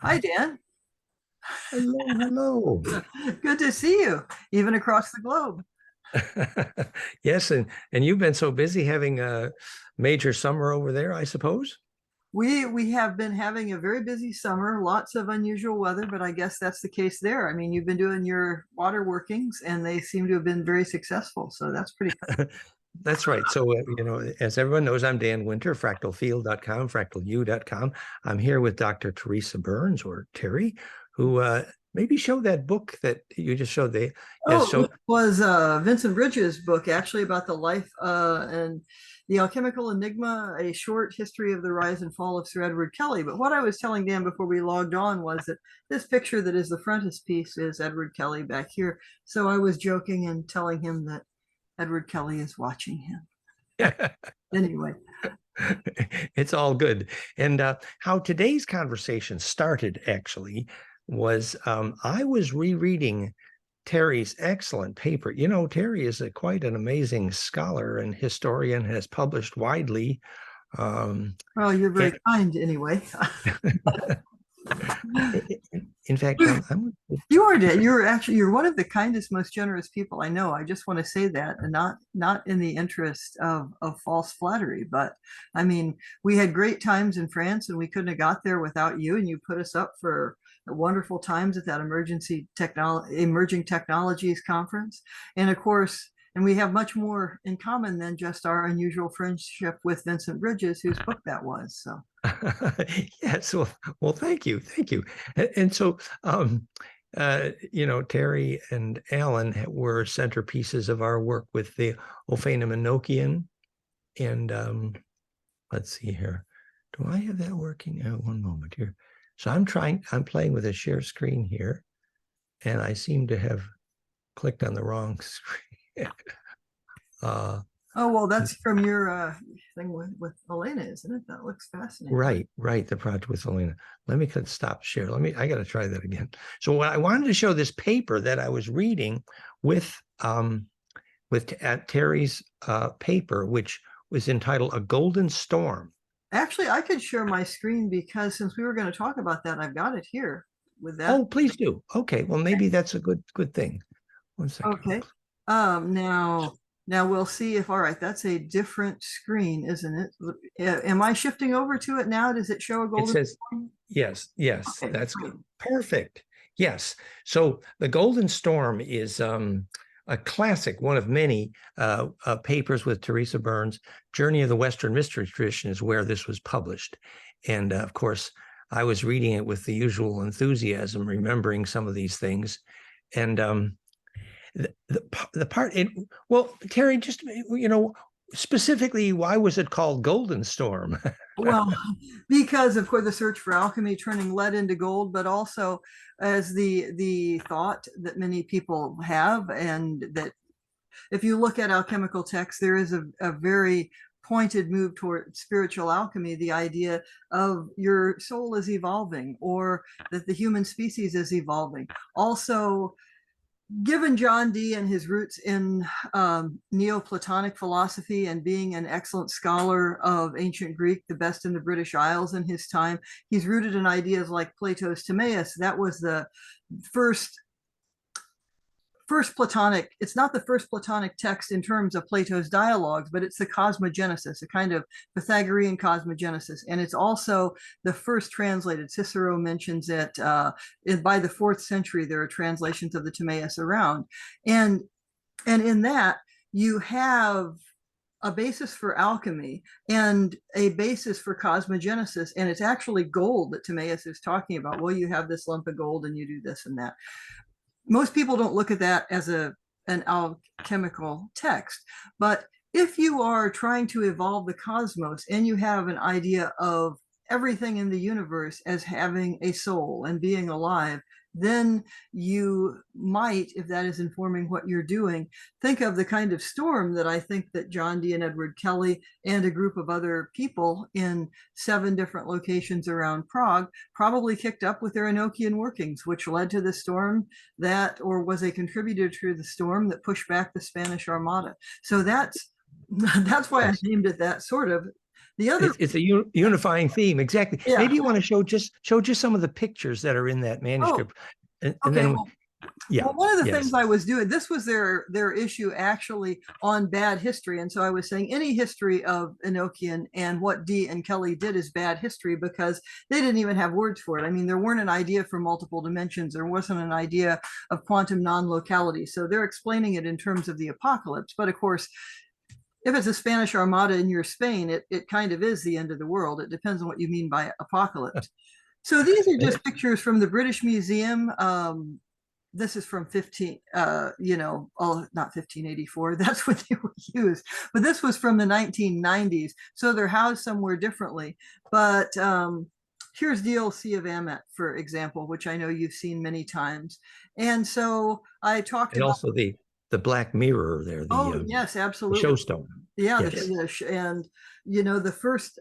Hi, Dan. Hello, hello. Good to see you, even across the globe. Yes, and you've been so busy having a major summer over there, I suppose. We have been having a very busy summer, lots of unusual weather, but I guess that's the case there. I mean, you've been doing your water workings, and they seem to have been very successful. So that's pretty cool. That's right. So, as everyone knows, I'm Dan Winter, fractalfield.com, fractalu.com. I'm here with Dr. Teresa Burns, or Terry, who maybe showed that book that you just showed. They Yes, Oh, show. it was Vincent Bridges' book, actually, about the life and the alchemical enigma, a short history of the rise and fall of Sir Edward Kelly. But what I was telling Dan before we logged on was that this picture that is the frontispiece is Edward Kelly back here. So I was joking and telling him that Edward Kelly is watching him. Anyway, It's all good. And how today's conversation started actually was I was rereading Terry's excellent paper. Terry is quite an amazing scholar and historian, has published widely. well, you're very And kind anyway. in fact, You are, Dan. You're one of the kindest, most generous people I know. I just want to say that, and not in the interest of false flattery, but I mean, we had great times in France, and we couldn't have got there without you. And you put us up for wonderful times at that emerging technologies conference, and of course. And we have much more in common than just our unusual friendship with Vincent Bridges, whose book that was. So. yes, well, thank you. And so, Terry and Alan were centerpieces of our work with the Ophanim Enochian. And let's see here. Do I have that working? One moment here. So I'm playing with a share screen here, and I seem to have clicked on the wrong screen. uh, Oh, well, that's from your thing with Elena, isn't it? That looks fascinating. right. The project with Elena. Let me stop share. I got to try that again. So what I wanted to show this paper that I was reading with Terry's paper, which was entitled "A Golden Storm." Actually, I could share my screen because since we were going to talk about that, I've got it here with that. Oh, please do. Okay, well maybe that's a good thing. One second. Okay. Now we'll see if, all right, that's a different screen, isn't it? Am I shifting over to it now? Does it show a It golden says screen? yes. Okay, That's great. good. Perfect. Yes. So the Golden Storm is a classic, one of many papers with Teresa Burns. Journey of the Western Mystery Tradition is where this was published, and of course, I was reading it with the usual enthusiasm, remembering some of these things, and the part it well, Terry, just specifically, why was it called Golden Storm? Well, because of course the search for alchemy turning lead into gold, but also as the thought that many people have, and that if you look at alchemical texts, there is a very pointed move toward spiritual alchemy, the idea of your soul is evolving or that the human species is evolving. Also, given John Dee and his roots in Neoplatonic philosophy and being an excellent scholar of ancient Greek, the best in the British Isles in his time, he's rooted in ideas like Plato's Timaeus. That was the first first Platonic, it's not the first Platonic text in terms of Plato's dialogues, but it's the cosmogenesis, a kind of Pythagorean cosmogenesis. And it's also the first translated. Cicero mentions it. By the 4th century, there are translations of the Timaeus around. And, and in that, you have a basis for alchemy and a basis for cosmogenesis. And it's actually gold that Timaeus is talking about. Well, you have this lump of gold and you do this and that. Most people don't look at that as an alchemical text, but if you are trying to evolve the cosmos and you have an idea of everything in the universe as having a soul and being alive, then you might, if that is informing what you're doing, think of the kind of storm that I think that John Dee and Edward Kelly and a group of other people in 7 different locations around Prague probably kicked up with their Enochian workings, which led to the storm that, or was a contributor to the storm that pushed back the Spanish Armada. So that's why I Yes. named it that, sort of. The other, It's a unifying theme. Exactly. yeah. Maybe you want to show just some of the pictures that are in that Oh, manuscript. And okay. then, Well, yeah, well, one of the yes. things I was doing, this was their issue actually on bad history. And so I was saying any history of Enochian and what Dee and Kelly did is bad history because they didn't even have words for it. I mean, there weren't an idea for multiple dimensions. There wasn't an idea of quantum non-locality. So they're explaining it in terms of the apocalypse. But of course, if it's a Spanish Armada and you're Spain, it kind of is the end of the world. It depends on what you mean by apocalypse. So these are just pictures from the British Museum. This is from 15, not 1584. That's what they were used. But this was from the 1990s. So they're housed somewhere differently. But here's DLC of Amet, for example, which I know you've seen many times. And so I talked And about. also the Black Mirror there, Oh, yes, the absolutely. Showstone. Yeah, Yes. and the first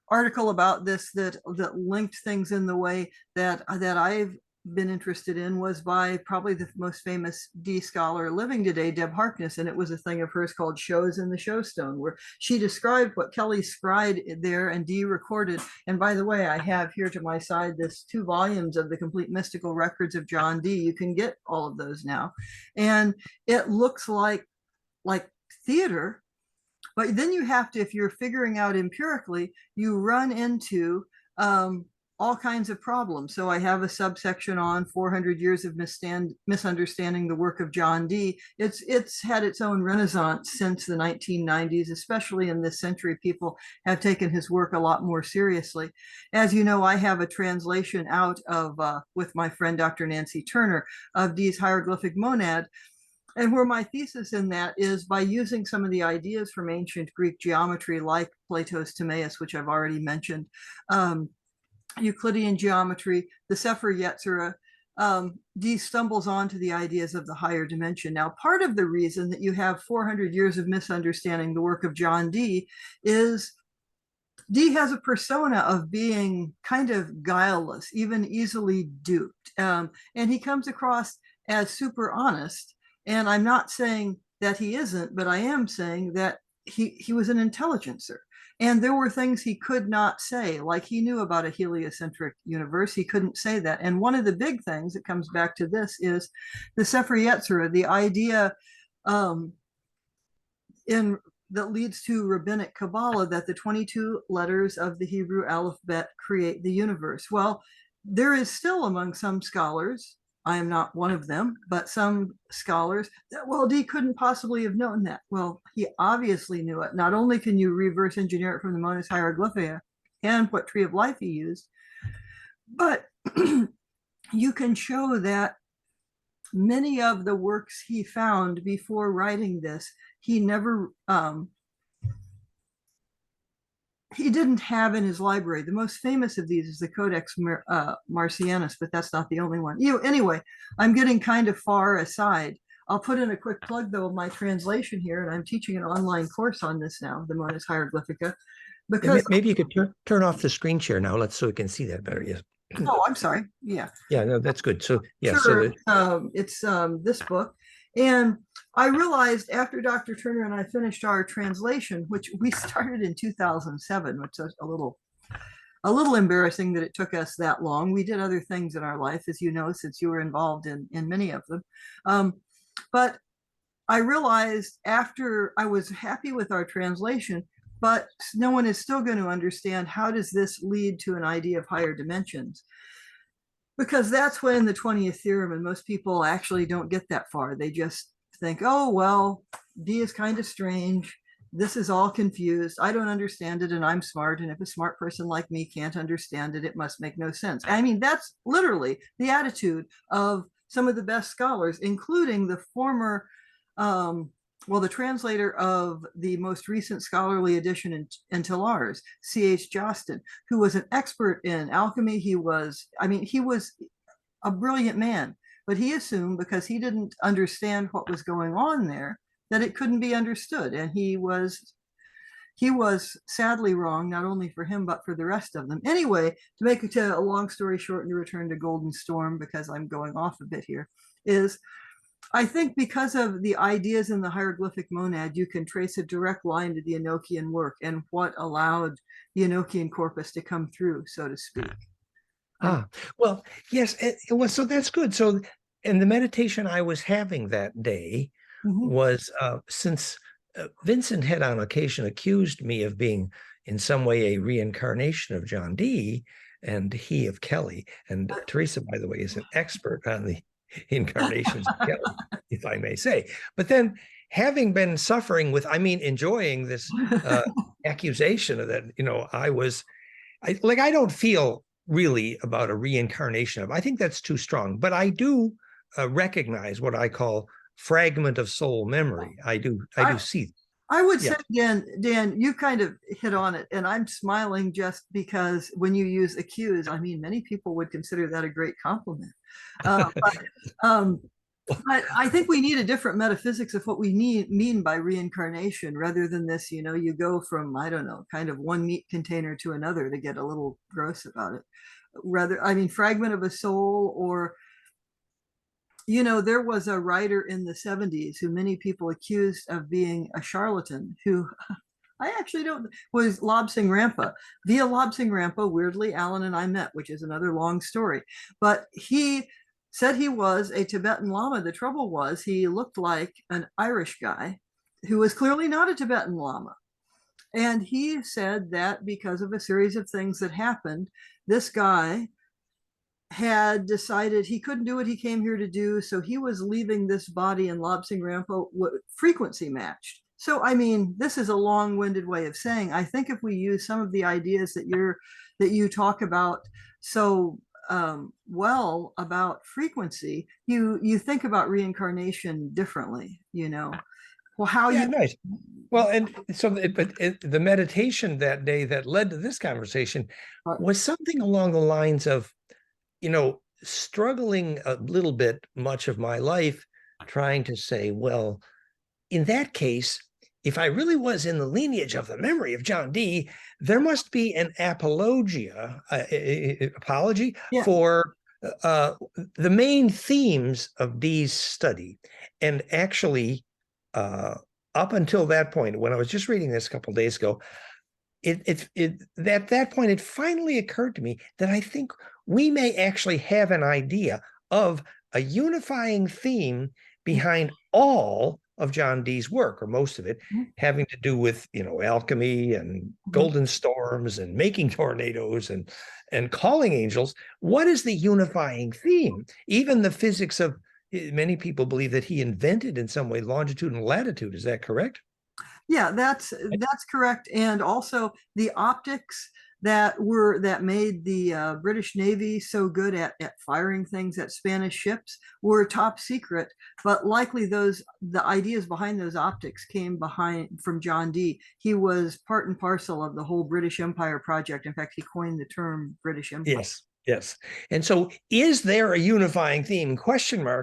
article about this that linked things in the way that I've been interested in was by probably the most famous Dee scholar living today, Deb Harkness, and it was a thing of hers called Shows in the Showstone, where she described what Kelly scried there and Dee recorded. And by the way, I have here to my side this 2 volumes of the complete mystical records of John Dee. You can get all of those now, and it looks like theater. But then you have to, if you're figuring out empirically, you run into all kinds of problems. So I have a subsection on 400 years of misunderstanding the work of John Dee. It's had its own renaissance since the 1990s, especially in this century. People have taken his work a lot more seriously. As you know, I have a translation out of, with my friend Dr. Nancy Turner, of Dee's Hieroglyphic Monad. And where my thesis in that is by using some of the ideas from ancient Greek geometry, like Plato's Timaeus, which I've already mentioned, Euclidean geometry, the Sefer Yetzirah, Dee stumbles onto the ideas of the higher dimension. Now, part of the reason that you have 400 years of misunderstanding the work of John Dee is Dee has a persona of being kind of guileless, even easily duped. And he comes across as super honest. And I'm not saying that he isn't, but I am saying that he was an intelligencer. And there were things he could not say, like he knew about a heliocentric universe. He couldn't say that. And one of the big things that comes back to this is the Sefer Yetzirah, the idea that leads to rabbinic Kabbalah that the 22 letters of the Hebrew alphabet create the universe. Well, there is still among some scholars, I am not one of them, but some scholars that, well, Dee couldn't possibly have known that. Well, he obviously knew it. Not only can you reverse engineer it from the Monas Hieroglyphica and what tree of life he used, but you can show that many of the works he found before writing this, he never he didn't have in his library. The most famous of these is the Codex Marcianus, but that's not the only one. Anyway, I'm getting kind of far aside. I'll put in a quick plug, though, of my translation here, and I'm teaching an online course on this now, the Monas Hieroglyphica, because maybe you could turn off the screen share now. So we can see that better. Yes. Oh, I'm sorry. Yeah. Yeah, no, that's good. So yeah, sure. It's this book. And I realized after Dr. Turner and I finished our translation, which we started in 2007, which is a little embarrassing that it took us that long. We did other things in our life, as you know, since you were involved in many of them. But I realized after I was happy with our translation, but no one is still going to understand how does this lead to an idea of higher dimensions. Because that's when the 20th theorem, and most people actually don't get that far. They just think, oh, well, Dee is kind of strange. This is all confused. I don't understand it, and I'm smart. And if a smart person like me can't understand it, it must make no sense. I mean, that's literally the attitude of some of the best scholars, including the former, the translator of the most recent scholarly edition in Tillars, C.H. Jostin, who was an expert in alchemy. He was a brilliant man, but he assumed because he didn't understand what was going on there, that it couldn't be understood. And he was sadly wrong, not only for him, but for the rest of them. Anyway, to make a long story short and to return to Golden Storm, because I'm going off a bit here, is I think because of the ideas in the hieroglyphic monad, you can trace a direct line to the Enochian work and what allowed the Enochian corpus to come through, so to speak. Well, yes, it was, so that's good. So, and the meditation I was having that day was since Vincent had on occasion accused me of being in some way a reincarnation of John Dee and he of Kelly. And Teresa, by the way, is an expert on the incarnations of Kelly, if I may say. But then having been suffering with, I mean, enjoying this accusation of that, I don't feel really about a reincarnation of, I think that's too strong, but I do recognize what I call fragment of soul memory. I do see. I would say, Dan, you kind of hit on it, and I'm smiling just because when you use accuse, I mean, many people would consider that a great compliment. But I think we need a different metaphysics of what we mean by reincarnation rather than this, you go from, I don't know, kind of one meat container to another to get a little gross about it. Rather, I mean, fragment of a soul, or, there was a writer in the 70s who many people accused of being a charlatan who I actually don't, was Lobsang Rampa. Via Lobsang Rampa, weirdly, Alan and I met, which is another long story. But he said he was a Tibetan Lama. The trouble was he looked like an Irish guy who was clearly not a Tibetan Lama. And he said that because of a series of things that happened, this guy had decided he couldn't do what he came here to do. So he was leaving this body, and Lobsang Rampa frequency matched. So, I mean, this is a long-winded way of saying, I think if we use some of the ideas that you talk about so well about frequency, you think about reincarnation differently, Well, how you nice. Well, and so, the meditation that day that led to this conversation was something along the lines of, struggling a little bit much of my life, trying to say, well, in that case, if I really was in the lineage of the memory of John Dee, there must be an apology for the main themes of Dee's study. And actually, up until that point, when I was just reading this a couple of days ago, at that point, it finally occurred to me that I think we may actually have an idea of a unifying theme behind all of John Dee's work, or most of it, having to do with, alchemy and golden storms and making tornadoes and calling angels. What is the unifying theme? Even the physics of, many people believe that he invented in some way longitude and latitude. Is that correct? Yeah, that's correct. And also the optics that made the British Navy so good at firing things at Spanish ships were top secret, but likely the ideas behind those optics came from John Dee. He was part and parcel of the whole British Empire project. In fact, he coined the term British Empire. Yes. And so is there a unifying theme, ?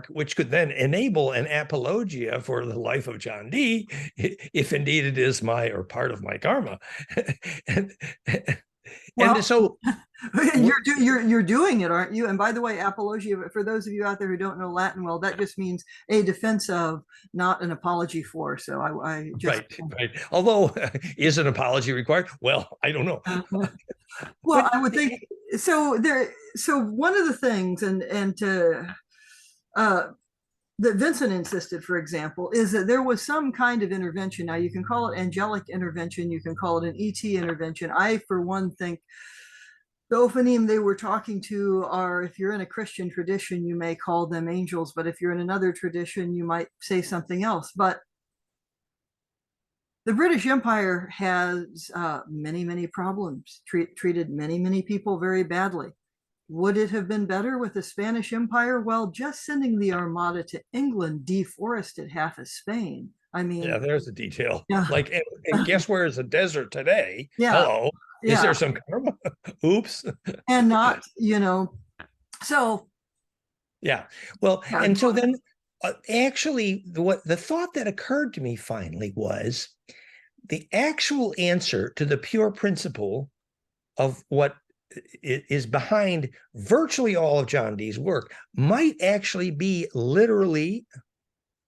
Which could then enable an apologia for the life of John Dee, if indeed it is my or part of my karma. And so you're doing it, aren't you? And by the way, apologia, for those of you out there who don't know Latin well, that just means a defense of, not an apology for. So I just right. Although, is an apology required? Well, I don't know. Well, but I would think so. So one of the things, that Vincent insisted, for example, is that there was some kind of intervention. Now, you can call it angelic intervention, you can call it an ET intervention. I, for one, think the Ophanim they were talking to are, if you're in a Christian tradition, you may call them angels, but if you're in another tradition, you might say something else. But the British Empire has many, many problems, treated many, many people very badly. Would it have been better with the Spanish Empire? Well, just sending the Armada to England deforested half of Spain. I mean, yeah, there's a detail. Like, and guess where is a desert today? Yeah. Hello. Is there some karma? Oops. And not, so. Yeah. Well, and so then actually, what the thought that occurred to me finally was the actual answer to the pure principle of what is behind virtually all of John Dee's work might actually be literally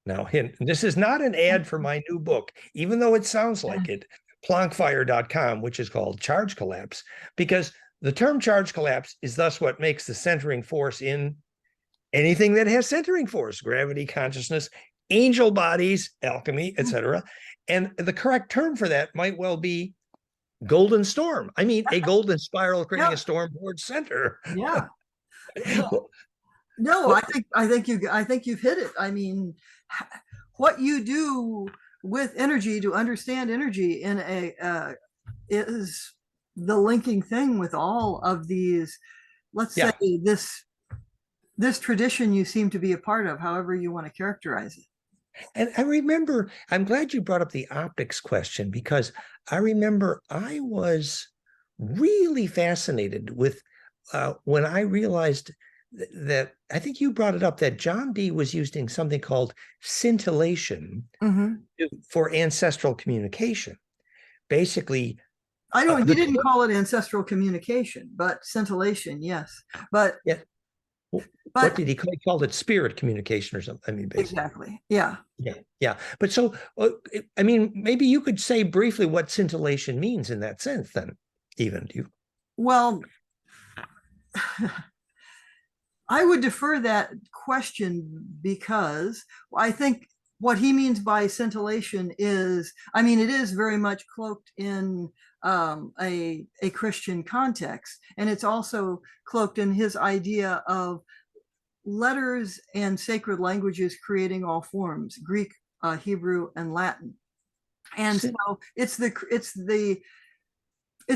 Now, hint, this is not an ad for my new book, even though it sounds like it, plonkfire.com, which is called Charge Collapse, because the term charge collapse is thus what makes the centering force in anything that has centering force, gravity, consciousness, angel bodies, alchemy, etc. And the correct term for that might well be golden storm. I mean, a golden spiral creating a storm towards center. Yeah. No, I think you've hit it. I mean, what you do with energy to understand energy in a is the linking thing with all of these, let's say this tradition you seem to be a part of, however you want to characterize it. And I remember, I'm glad you brought up the optics question, because I remember I was really fascinated with when I realized that, I think you brought it up, that John Dee was using something called scintillation for ancestral communication. Basically, I don't, he didn't call it ancestral communication, but scintillation, yes. But what did he call it? He called it spirit communication or something. I mean, basically. Exactly. Yeah. Yeah. But so, I mean, maybe you could say briefly what scintillation means in that sense, then, even. Do you? Well, I would defer that question, because I think what he means by scintillation is, I mean, it is very much cloaked in a Christian context, and it's also cloaked in his idea of letters and sacred languages creating all forms: Greek, Hebrew, and Latin. And so it's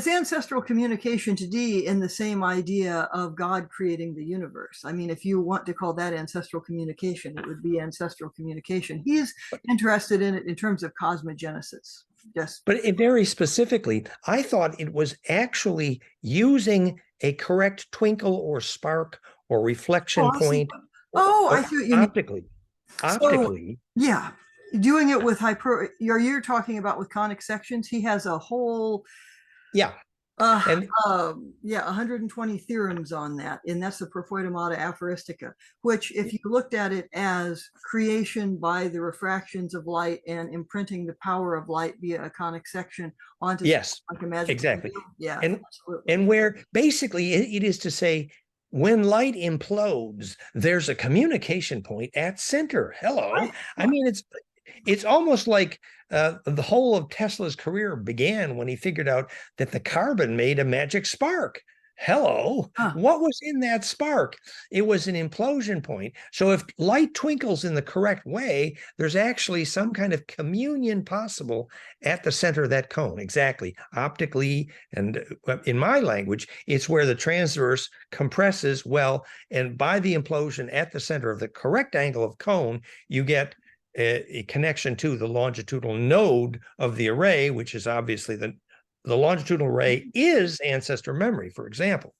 ancestral communication to Dee in the same idea of God creating the universe. I mean, if you want to call that ancestral communication, it would be ancestral communication. He's interested in it in terms of cosmogenesis. Yes. But very specifically, I thought it was actually using a correct twinkle or spark or reflection point. I see what you mean. Optically. So, yeah. Doing it with you're talking about with conic sections. He has a whole 120 theorems on that, and that's the Profoidomata Aphoristica, which, if you looked at it as creation by the refractions of light and imprinting the power of light via a conic section onto like a magic exactly field. Yeah, and where basically it is to say, when light implodes, there's a communication point at center. Hello. Right. I mean, it's almost like the whole of Tesla's career began when he figured out that the carbon made a magic spark. Hello. What was in that spark? It was an implosion point. So if light twinkles in the correct way, there's actually some kind of communion possible at the center of that cone. Exactly. Optically, and in my language, it's where the transverse compresses well, and by the implosion at the center of the correct angle of cone, you get a connection to the longitudinal node of the array, which is obviously the longitudinal array is ancestor memory, for example.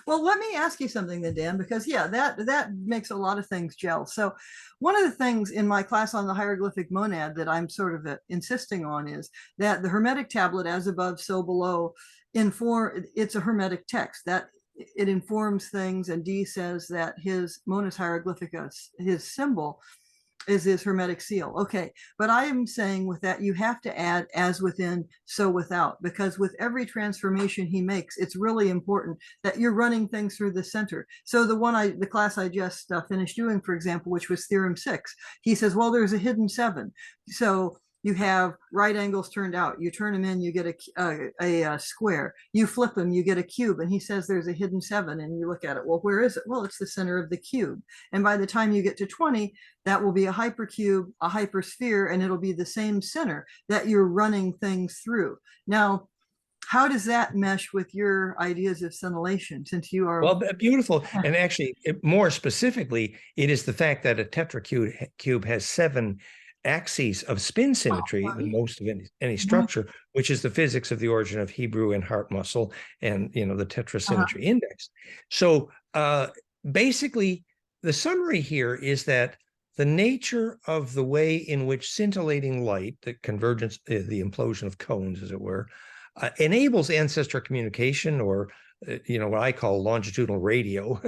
Well, let me ask you something then, Dan, because that makes a lot of things gel. So one of the things in my class on the hieroglyphic monad that I'm sort of insisting on is that the Hermetic tablet, as above, so below, it's a Hermetic text, that it informs things, and Dee says that his Monas Hieroglyphica, his symbol, is his Hermetic seal. Okay, but I am saying with that, you have to add as within, so without, because with every transformation he makes, it's really important that you're running things through the center. So the class I just finished doing, for example, which was Theorem 6, he says, well, there's a hidden 7. So you have right angles turned out. You turn them in, you get a square. You flip them, you get a cube. And he says there's a hidden 7. And you look at it. Well, where is it? Well, it's the center of the cube. And by the time you get to 20, that will be a hypercube, a hypersphere, and it'll be the same center that you're running things through. Now, how does that mesh with your ideas of scintillation, since you are... Well, beautiful. And actually, more specifically, it is the fact that a tetracube has 7 axes of spin symmetry than most of any structure, which is the physics of the origin of Hebrew and heart muscle, and the tetrasymmetry index. So basically, the summary here is that the nature of the way in which scintillating light, the convergence, the implosion of cones, as it were, enables ancestor communication, or what I call longitudinal radio,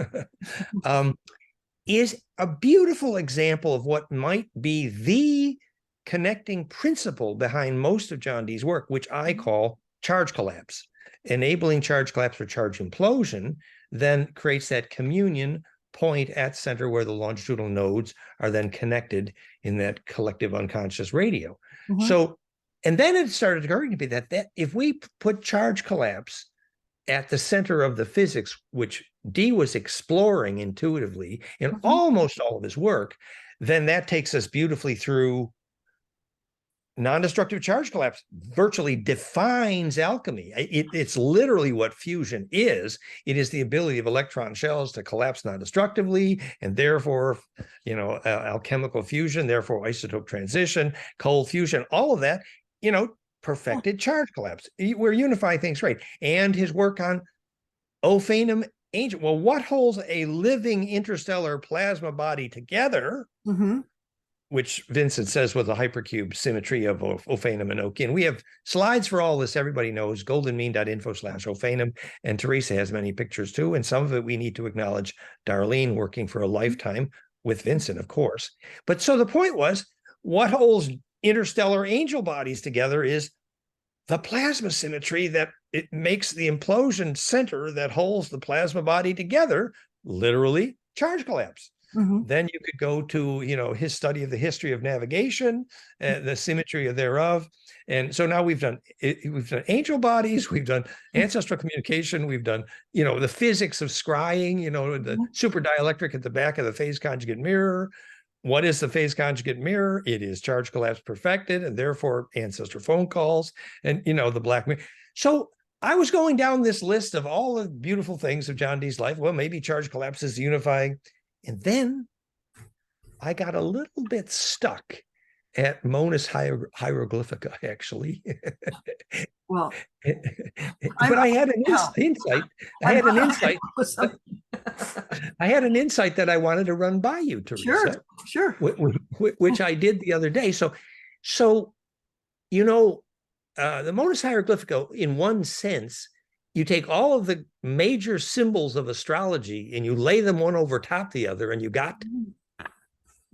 is a beautiful example of what might be the connecting principle behind most of John Dee's work, which I call charge collapse. Enabling charge collapse or charge implosion then creates that communion point at center where the longitudinal nodes are then connected in that collective unconscious radio. So, and then it started occurring to me that if we put charge collapse at the center of the physics, which Dee was exploring intuitively in almost all of his work, then that takes us beautifully through non-destructive charge collapse. Virtually defines alchemy. It's literally what fusion is. It is the ability of electron shells to collapse non-destructively, and therefore, alchemical fusion, therefore isotope transition, cold fusion, all of that, perfected charge collapse. We're unifying things, right? And his work on Ophanim Angel. Well, what holds a living interstellar plasma body together, which Vincent says with the hypercube symmetry of Ophanim and Enochian. We have slides for all this. Everybody knows goldenmean.info/Ophanim. And Teresa has many pictures too. And some of it we need to acknowledge Darlene working for a lifetime with Vincent, of course. But so the point was, what holds interstellar angel bodies together is the plasma symmetry that it makes the implosion center that holds the plasma body together, literally charge collapse. Then you could go to, his study of the history of navigation, the symmetry thereof. And so now we've done angel bodies, we've done ancestral communication, we've done, the physics of scrying, the super dielectric at the back of the phase conjugate mirror. What is the phase conjugate mirror? It is charge collapse perfected, and therefore ancestor phone calls and, the black mirror. So I was going down this list of all the beautiful things of John Dee's life. Well, maybe charge collapse is unifying. And then I got a little bit stuck at Monas Hieroglyphica, actually. Well, but I had an insight. I had an insight that I wanted to run by you, Teresa. Sure. Which I did the other day. So the Monas Hieroglyphica, in one sense, you take all of the major symbols of astrology and you lay them one over top the other, and you got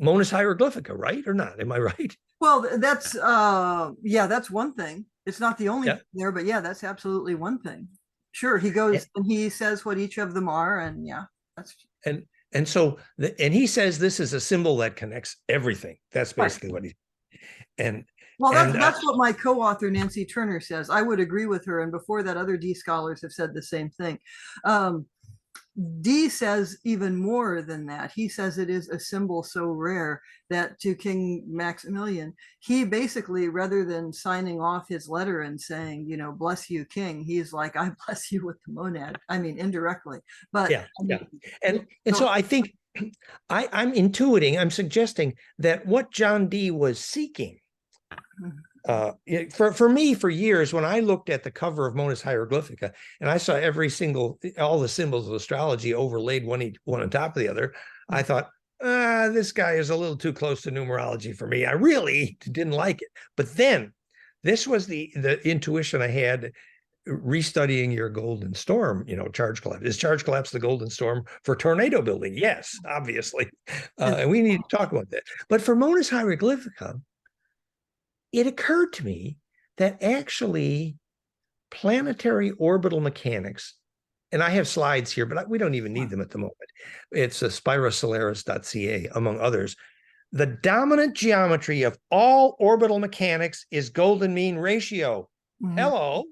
Monas Hieroglyphica, right? Or not? Am I right? Well, that's that's one thing. It's not the only thing there, but that's absolutely one thing. Sure, he goes and he says what each of them are, and that's and so he says this is a symbol that connects everything. That's basically what he that's what my co-author Nancy Turner says. I would agree with her, and before that, other Dee scholars have said the same thing. Dee says even more than that. He says it is a symbol so rare that to King Maximilian, he basically, rather than signing off his letter and saying, bless you, King, he's like, I bless you with the monad. I mean, indirectly. But And so I think I'm intuiting, I'm suggesting that what John Dee was seeking, for me, for years, when I looked at the cover of Monas Hieroglyphica and I saw all the symbols of astrology overlaid one on top of the other, I thought, this guy is a little too close to numerology for me. I really didn't like it. But then this was the intuition I had restudying your golden storm, charge collapse. Is charge collapse the golden storm for tornado building? Yes, obviously. And we need to talk about that. But for Monas Hieroglyphica, it occurred to me that actually planetary orbital mechanics, and I have slides here, but we don't even need them at the moment. It's spirosolaris.ca, among others. The dominant geometry of all orbital mechanics is golden mean ratio. Hello.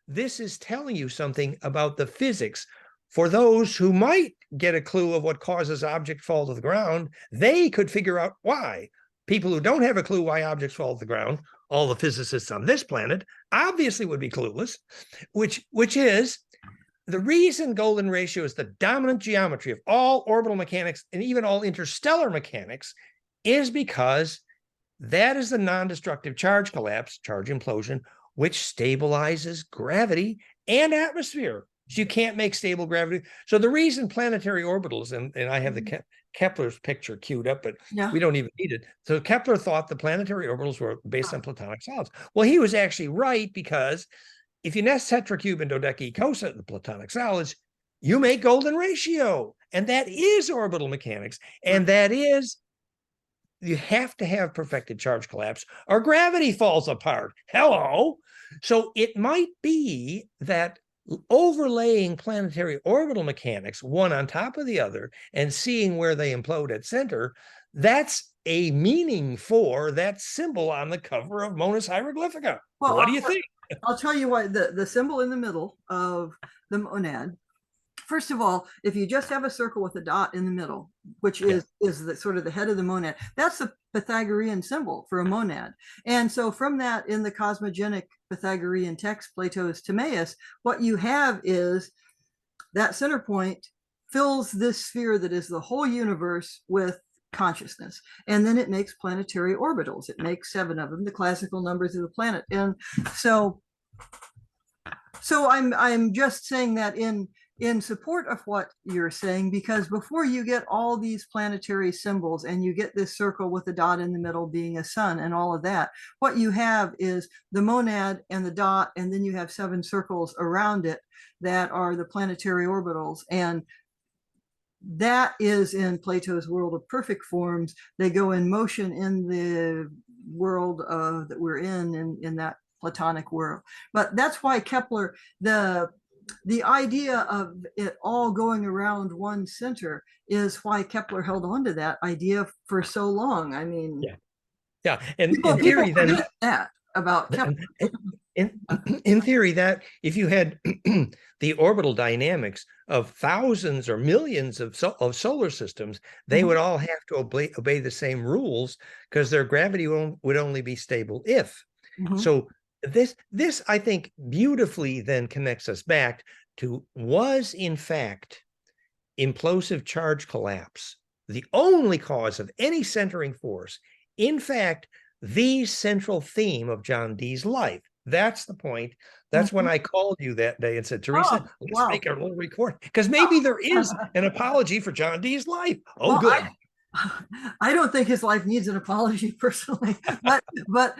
This is telling you something about the physics. For those who might get a clue of what causes objects fall to the ground, they could figure out why. People who don't have a clue why objects fall to the ground, all the physicists on this planet, obviously would be clueless, which is the reason golden ratio is the dominant geometry of all orbital mechanics and even all interstellar mechanics is because that is the non-destructive charge collapse, charge implosion, which stabilizes gravity and atmosphere. So you can't make stable gravity. So the reason planetary orbitals, and I have the Kepler's picture queued up, but we don't even need it. So Kepler thought the planetary orbitals were based on platonic solids. Well, he was actually right, because if you nest tetracube and dodecacosa, the platonic solids, you make golden ratio. And that is orbital mechanics. And that is, you have to have perfected charge collapse or gravity falls apart. Hello. So it might be that overlaying planetary orbital mechanics one on top of the other and seeing where they implode at center, that's a meaning for that symbol on the cover of Monas Hieroglyphica. Well, what do you think? I'll tell you why. The symbol in the middle of the monad, first of all, if you just have a circle with a dot in the middle, which is the sort of the head of the monad, that's the Pythagorean symbol for a monad. And so from that, in the cosmogenic Pythagorean text, Plato's Timaeus, what you have is that center point fills this sphere that is the whole universe with consciousness, and then it makes planetary orbitals. It makes 7 of them, the classical numbers of the planet. And so I'm just saying that in support of what you're saying, because before you get all these planetary symbols and you get this circle with the dot in the middle being a sun and all of that, what you have is the monad and the dot, and then you have 7 circles around it that are the planetary orbitals. And that is in Plato's world of perfect forms. They go in motion in the world that we're in that Platonic world. But that's why Kepler, the idea of it all going around one center is why Kepler held on to that idea for so long. I mean, yeah. And in theory, then that about Kepler. In theory, that if you had the orbital dynamics of thousands or millions of solar systems, they would all have to obey the same rules, because their gravity would only be stable if. So this I think beautifully then connects us back to, was in fact implosive charge collapse the only cause of any centering force? In fact, the central theme of John Dee's life. That's the point. That's when I called you that day and said, Teresa, let's make a little record, because maybe there is an apology for John Dee's life. Oh, well, good. I don't think his life needs an apology personally, but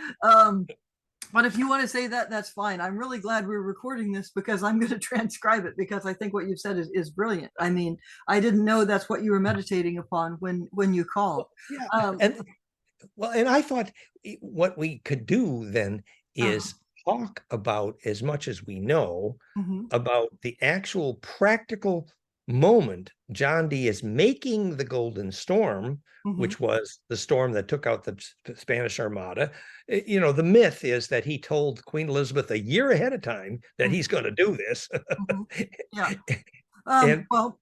if you want to say that, that's fine. I'm really glad we're recording this, because I'm going to transcribe it, because I think what you've said is brilliant. I mean, I didn't know that's what you were meditating upon when you called. And I thought what we could do then is talk about, as much as we know, about the actual practical moment John Dee is making the Golden Storm, which was the storm that took out the Spanish Armada. You know, the myth is that he told Queen Elizabeth a year ahead of time that he's going to do this. Well,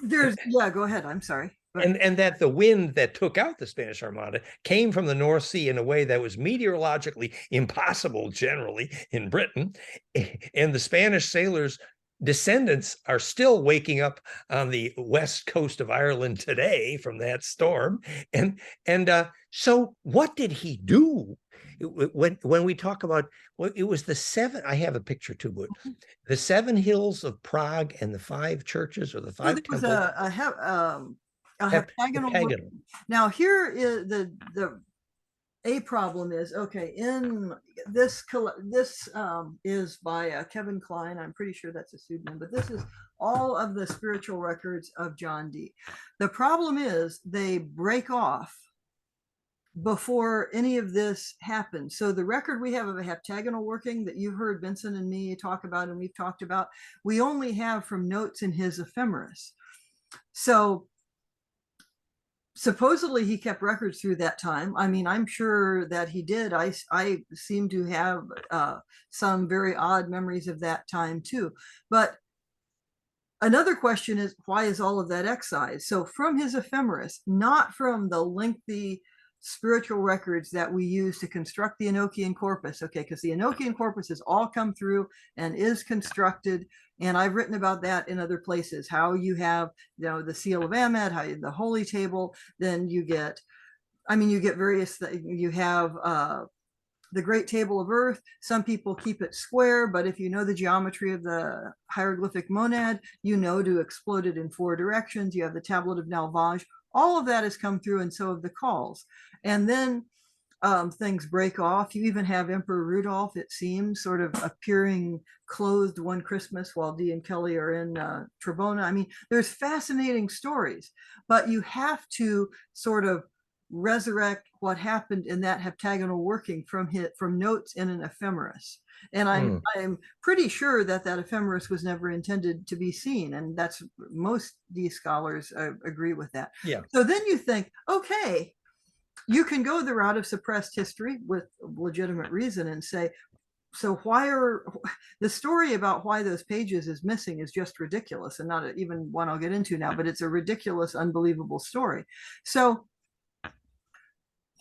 there's, go ahead. I'm sorry. And that the wind that took out the Spanish Armada came from the North Sea in a way that was meteorologically impossible generally in Britain. And the Spanish sailors' descendants are still waking up on the west coast of Ireland today from that storm. And so what did he do? When we talk about, well, it was the 7, I have a picture too, but the 7 hills of Prague and the 5 churches, or the 5 temples. A heptagonal. Now here is the problem is, okay, in this is by Kevin Klein. I'm pretty sure that's a pseudonym, but this is all of the spiritual records of John Dee. The problem is they break off before any of this happens. So the record we have of a heptagonal working that you heard Vincent and me talk about, and we've talked about, we only have from notes in his ephemeris. So supposedly he kept records through that time. I mean, I'm sure that he did. I seem to have some very odd memories of that time too. But another question is, why is all of that excised? So from his ephemeris, not from the lengthy spiritual records that we use to construct the Enochian corpus, okay, because the Enochian corpus has all come through and is constructed, and I've written about that in other places, how you have, you know, the seal of Ahmed, how you, the holy table, then you get, I mean, you get various, you have the great table of earth. Some people keep it square, but if you know the geometry of the hieroglyphic monad, you know to explode it in 4 directions. You have the tablet of Nalvaj. All of that has come through, and so have the calls. And then things break off. You even have Emperor Rudolph, it seems, sort of appearing clothed one Christmas while Dee and Kelly are in Trebona. I mean, there's fascinating stories, but you have to sort of resurrect what happened in that heptagonal working from notes in an ephemeris. And I'm pretty sure that ephemeris was never intended to be seen, and that's most Dee scholars agree with that. Yeah. So then you think, okay, you can go the route of suppressed history with legitimate reason and say, so why are the story about why those pages is missing is just ridiculous, and not even one I'll get into now, but it's a ridiculous, unbelievable story. So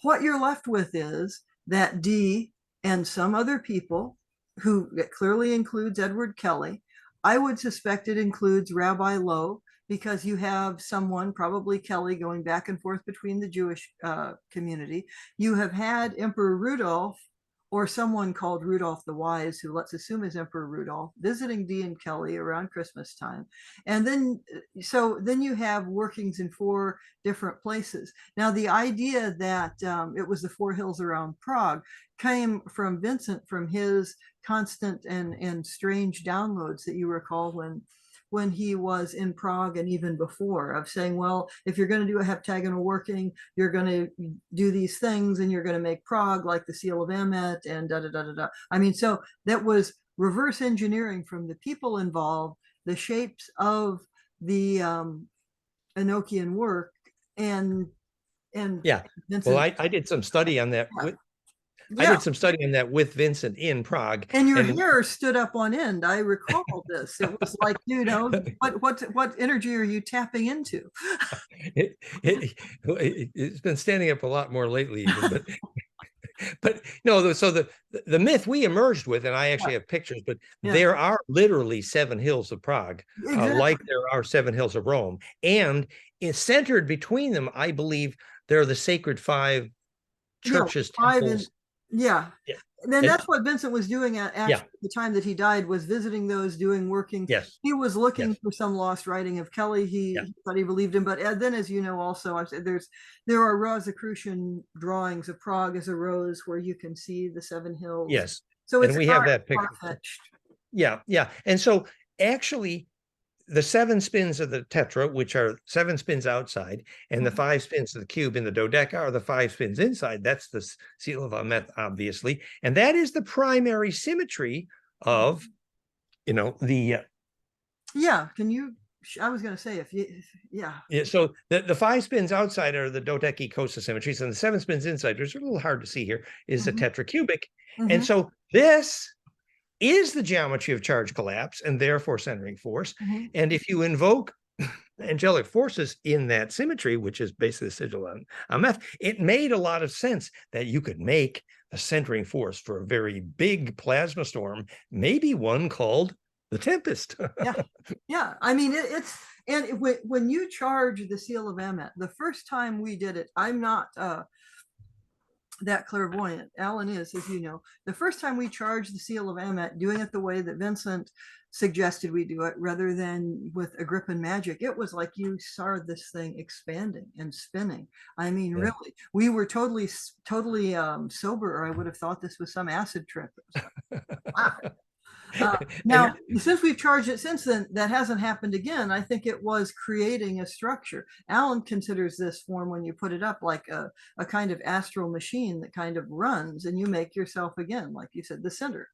what you're left with is that Dee and some other people, who it clearly includes Edward Kelly, I would suspect it includes Rabbi Lowe, because you have someone, probably Kelly, going back and forth between the Jewish community. You have had Emperor Rudolph, or someone called Rudolph the Wise, who let's assume is Emperor Rudolph, visiting Dee and Kelly around Christmas time. And then, so then you have workings in 4 different places. Now, the idea that it was the 4 hills around Prague came from Vincent, from his constant and strange downloads that you recall when he was in Prague and even before, of saying, well, if you're going to do a heptagonal working, you're going to do these things, and you're going to make Prague like the Seal of Emmet, and da da da da da. I mean, so that was reverse engineering from the people involved, the shapes of the Enochian work, and yeah. Vincent. Well, I did some study on that. Yeah. I did some study on that with Vincent in Prague. And your hair stood up on end. I recall this. It was like, you know, what energy are you tapping into? It's been standing up a lot more lately, even, but no. So the myth we emerged with, and I actually have pictures, but there are literally 7 hills of Prague, like there are 7 hills of Rome, and centered between them, I believe, there are the sacred 5 churches, temples. And then that's what Vincent was doing at the time that he died, was visiting those, doing working. He was looking for some lost writing of Kelly. He thought he believed him, but then, as you know, also I've said there are Rosicrucian drawings of Prague as a rose, where you can see the 7 hills. Yes, so it's we have that picture. Far-fetched. Yeah, and so actually, the 7 spins of the tetra, which are 7 spins outside, and the 5 spins of the cube in the dodeca are the 5 spins inside. That's the seal of Amet, obviously. And that is the primary symmetry of, the... Can you... I was going to say, so the 5 spins outside are the dodecacosa symmetries, and the 7 spins inside, which are a little hard to see here, is the tetracubic. And so this is the geometry of charge collapse, and therefore centering force. And if you invoke angelic forces in that symmetry, which is basically the sigil on Amet, it made a lot of sense that you could make a centering force for a very big plasma storm, maybe one called the Tempest. I mean, and when you charge the seal of Amet, the first time we did it, I'm not that clairvoyant. Alan is, as you know. The first time we charged the seal of Amet, doing it the way that Vincent suggested we do it, rather than with Agrippan magic, it was like you saw this thing expanding and spinning. I mean, really, we were totally sober, or I would have thought this was some acid trip. Like, wow. Now, since we've charged it since then, that hasn't happened again. I think it was creating a structure. Alan considers this form, when you put it up, like a kind of astral machine that kind of runs, and you make yourself again, like you said, the center.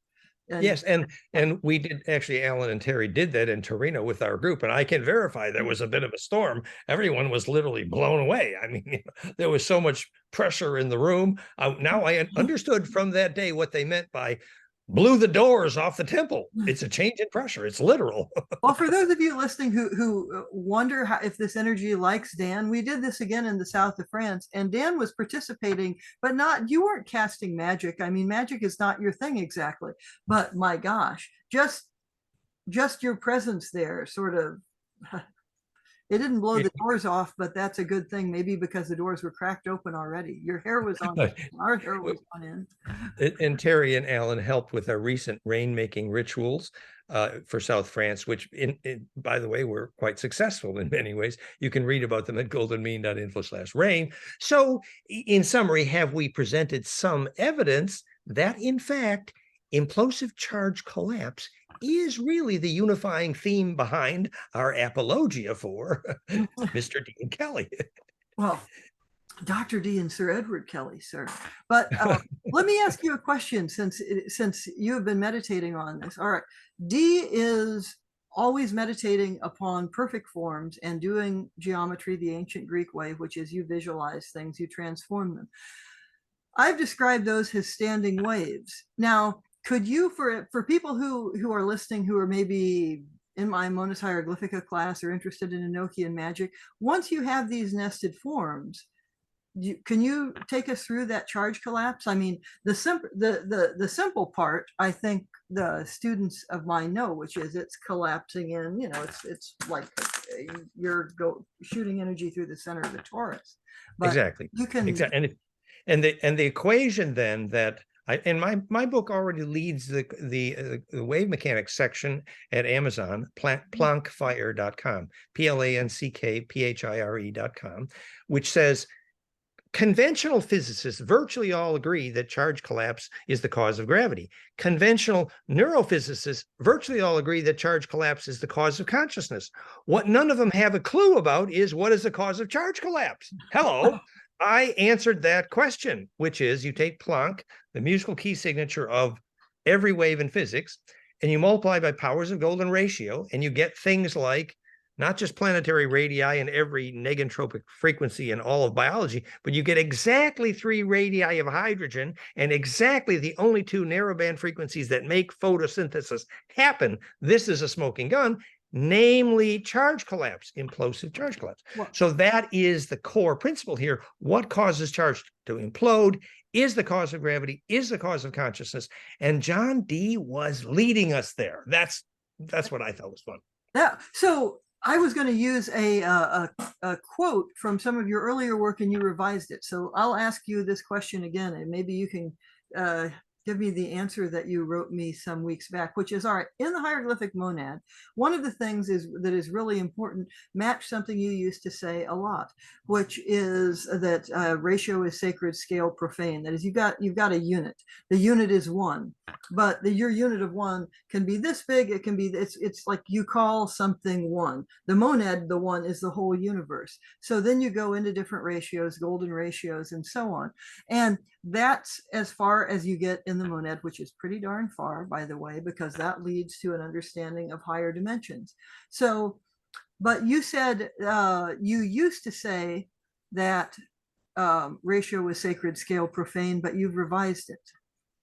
And we did, actually, Alan and Terry did that in Torino with our group, and I can verify there was a bit of a storm. Everyone was literally blown away. I mean, there was so much pressure in the room. Now I understood from that day what they meant by blew the doors off the temple. It's a change in pressure. It's literal. Well, for those of you listening who wonder if this energy likes Dan, we did this again in the south of France, and Dan was participating, but you weren't casting magic. I mean, magic is not your thing exactly, but my gosh, just your presence there sort of... It didn't blow the doors off, but that's a good thing, maybe because the doors were cracked open already. Your hair was on, our hair was on in. And Terry and Alan helped with our recent rain-making rituals. for South France, which, by the way, were quite successful in many ways. You can read about them at goldenmean.info/rain. So, in summary, have we presented some evidence that, in fact, implosive charge collapse is really the unifying theme behind our apologia for Mr. D and Kelly? Well, Dr. D and Sir Edward Kelly, sir. But let me ask you a question, since you have been meditating on this. All right, D is always meditating upon perfect forms and doing geometry the ancient Greek way, which is you visualize things, you transform them. I've described those as standing waves. Now, could you, for people who are listening, who are maybe in my Monas Hieroglyphica class or interested in Enochian magic, once you have these nested forms, can you take us through that charge collapse? I mean, the simple part, I think the students of mine know, which is it's collapsing in, it's like you're shooting energy through the center of the torus. But exactly. You can and the equation then that and my book already leads the wave mechanics section at Amazon, plankfire.com, PLANCKPHIRE.com, which says conventional physicists virtually all agree that charge collapse is the cause of gravity. Conventional neurophysicists virtually all agree that charge collapse is the cause of consciousness. What none of them have a clue about is what is the cause of charge collapse. Hello. I answered that question, which is you take Planck, the musical key signature of every wave in physics, and you multiply by powers of golden ratio, and you get things like not just planetary radii and every negentropic frequency in all of biology, but you get exactly 3 radii of hydrogen and exactly the only 2 narrowband frequencies that make photosynthesis happen. This is a smoking gun, namely charge collapse, implosive charge collapse. Well, so that is the core principle here. What causes charge to implode is the cause of gravity, is the cause of consciousness. And John Dee was leading us there. That's what I thought was fun. Yeah. So I was going to use a quote from some of your earlier work, and you revised it. So I'll ask you this question again, and maybe you can give me the answer that you wrote me some weeks back, which is, all right, in the hieroglyphic monad, one of the things that is really important, match something you used to say a lot, which is that ratio is sacred, scale profane. That is, you've got a unit. The unit is 1, but your unit of 1 can be this big. It can be, it's like you call something 1. The monad, the 1 is the whole universe. So then you go into different ratios, golden ratios, and so on. And that's as far as you get in the monad, which is pretty darn far, by the way, because that leads to an understanding of higher dimensions. So, but you said you used to say that ratio was sacred, scale profane, but you've revised it.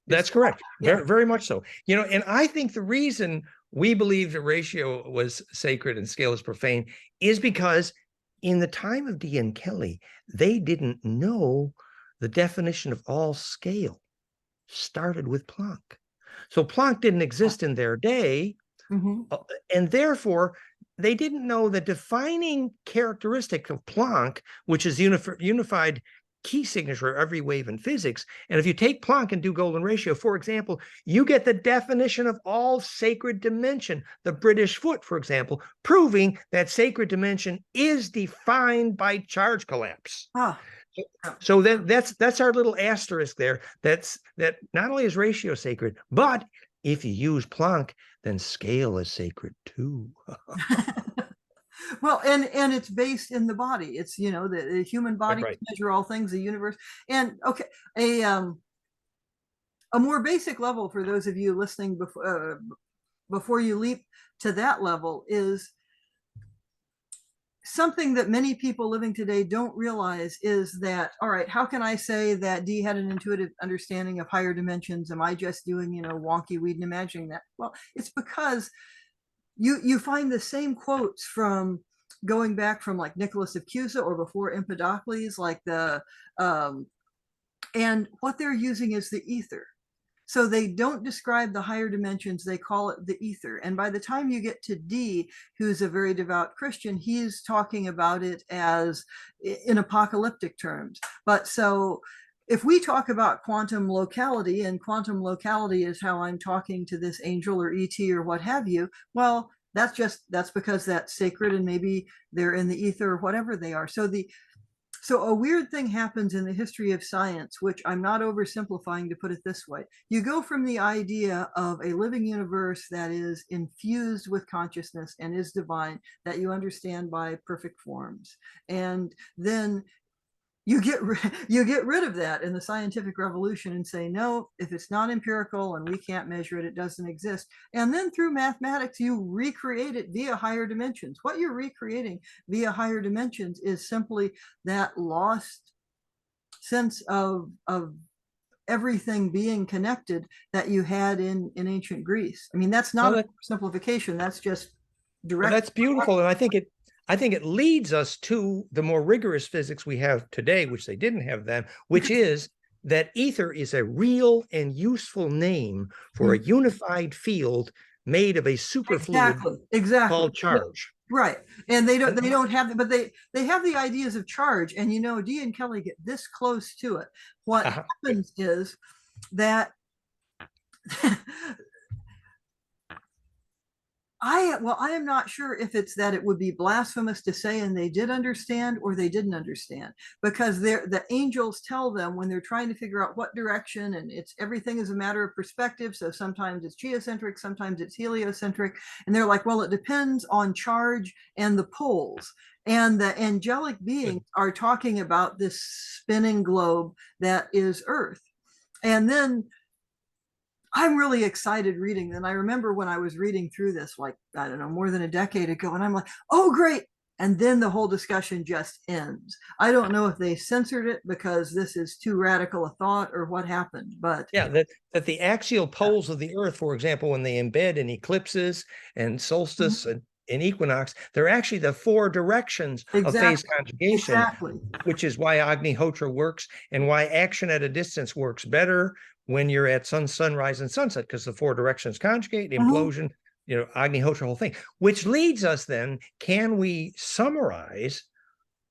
That's correct. Yeah. Very, very much so. And I think the reason we believe that ratio was sacred and scale is profane is because in the time of Dee and Kelly, they didn't know the definition of all scale started with Planck. So Planck didn't exist in their day, and therefore they didn't know the defining characteristic of Planck, which is unified key signature of every wave in physics. And if you take Planck and do golden ratio, for example, you get the definition of all sacred dimension, the British foot, for example, proving that sacred dimension is defined by charge collapse. So then that's our little asterisk there. That not only is ratio sacred, but if you use Planck, then scale is sacred too. Well, and it's based in the body. It's, the human body right. measure all things, the universe. And okay, a more basic level for those of you listening before you leap to that level is something that many people living today don't realize is that, all right, how can I say that Dee had an intuitive understanding of higher dimensions? Am I just doing, wonky weed and imagining that? Well, it's because you find the same quotes from going back from like Nicholas of Cusa or before Empedocles, like and what they're using is the ether. So they don't describe the higher dimensions, they call it the ether. And by the time you get to Dee, who's a very devout Christian, he's talking about it as in apocalyptic terms. But so if we talk about quantum locality, and quantum locality is how I'm talking to this angel or ET or what have you, well, that's because that's sacred, and maybe they're in the ether or whatever they are. So a weird thing happens in the history of science, which I'm not oversimplifying to put it this way. You go from the idea of a living universe that is infused with consciousness and is divine, that you understand by perfect forms. And then you get rid of that in the scientific revolution and say, no, if it's not empirical and we can't measure it, it doesn't exist. And then through mathematics, you recreate it via higher dimensions. What you're recreating via higher dimensions is simply that lost sense of everything being connected that you had in ancient Greece. I mean, that's not a simplification. That's just direct. Well, that's beautiful. And I think it leads us to the more rigorous physics we have today, which they didn't have then, which is that ether is a real and useful name for a unified field made of a superfluid called charge. Right. And they don't have, but they have the ideas of charge. And Dee and Kelly get this close to it. What happens is that I am not sure if it's that it would be blasphemous to say and they did understand or they didn't understand, because the angels tell them when they're trying to figure out what direction, and everything is a matter of perspective. So sometimes it's geocentric, sometimes it's heliocentric. And they're like, well, it depends on charge and the poles. And the angelic beings are talking about this spinning globe that is Earth. And then I'm really excited reading. And I remember when I was reading through this, like, I don't know, more than a decade ago, and I'm like, oh, great. And then the whole discussion just ends. I don't know if they censored it because this is too radical a thought or what happened, but yeah, that the axial poles of the Earth, for example, when they embed in eclipses and solstice and equinox, they're actually the four directions of phase conjugation, which is why Agnihotra works and why action at a distance works better when you're at sunrise and sunset, because the four directions conjugate, implosion, Agnihotra, whole thing. Which leads us then, can we summarize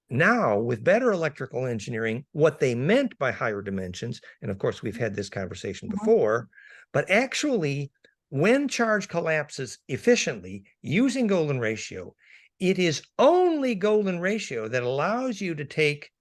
now with better electrical engineering what they meant by higher dimensions? And of course, we've had this conversation before, but actually, when charge collapses efficiently using golden ratio, it is only golden ratio that allows you to take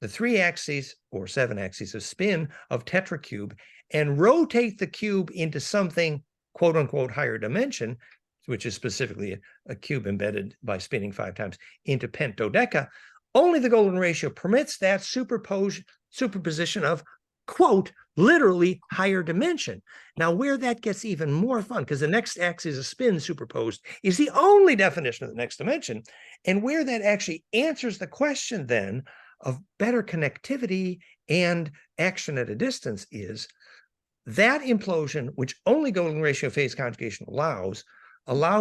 the 3 axes or 7 axes of spin of tetracube and rotate the cube into something quote unquote higher dimension, which is specifically a cube embedded by spinning 5 times into pentodeca. Only the golden ratio permits that superposition of quote literally higher dimension. Now, where that gets even more fun, because the next axis of spin superposed is the only definition of the next dimension, and where that actually answers the question then of better connectivity and action at a distance is that implosion, which only golden ratio phase conjugation allows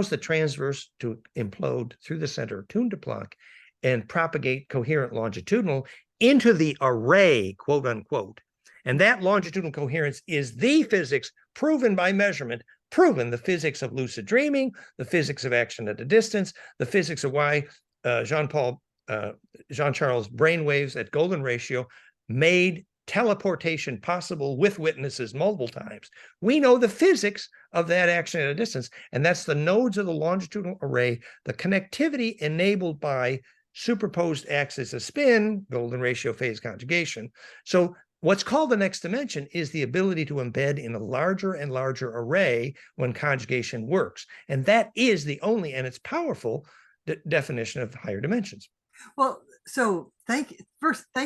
the transverse to implode through the center of tuned to Planck and propagate coherent longitudinal into the array, quote unquote. And that longitudinal coherence is the physics proven by measurement, proven the physics of lucid dreaming, the physics of action at a distance, the physics of why Jean-Charles brainwaves at golden ratio made teleportation possible with witnesses multiple times. We know the physics of that action at a distance, and that's the nodes of the longitudinal array, the connectivity enabled by superposed axis of spin, golden ratio phase conjugation. So what's called the next dimension is the ability to embed in a larger and larger array when conjugation works. And that is the only, and it's powerful, definition of higher dimensions. Well, so thank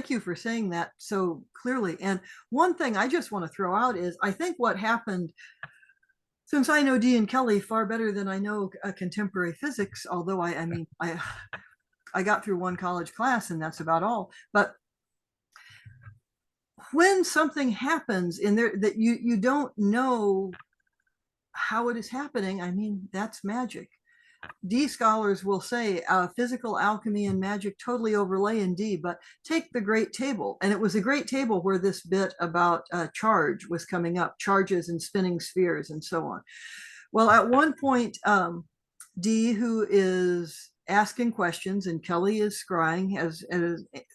you for saying that so clearly. And one thing I just want to throw out is, I think what happened, since I know Dee and Kelly far better than I know contemporary physics, although I got through one college class and that's about all. But when something happens in there that you don't know how it is happening, I mean, that's magic. D scholars will say physical alchemy and magic totally overlay in D, but take the great table. And it was a great table where this bit about charge was coming up, charges and spinning spheres and so on. Well, at one point, D, who is asking questions, and Kelly is scrying as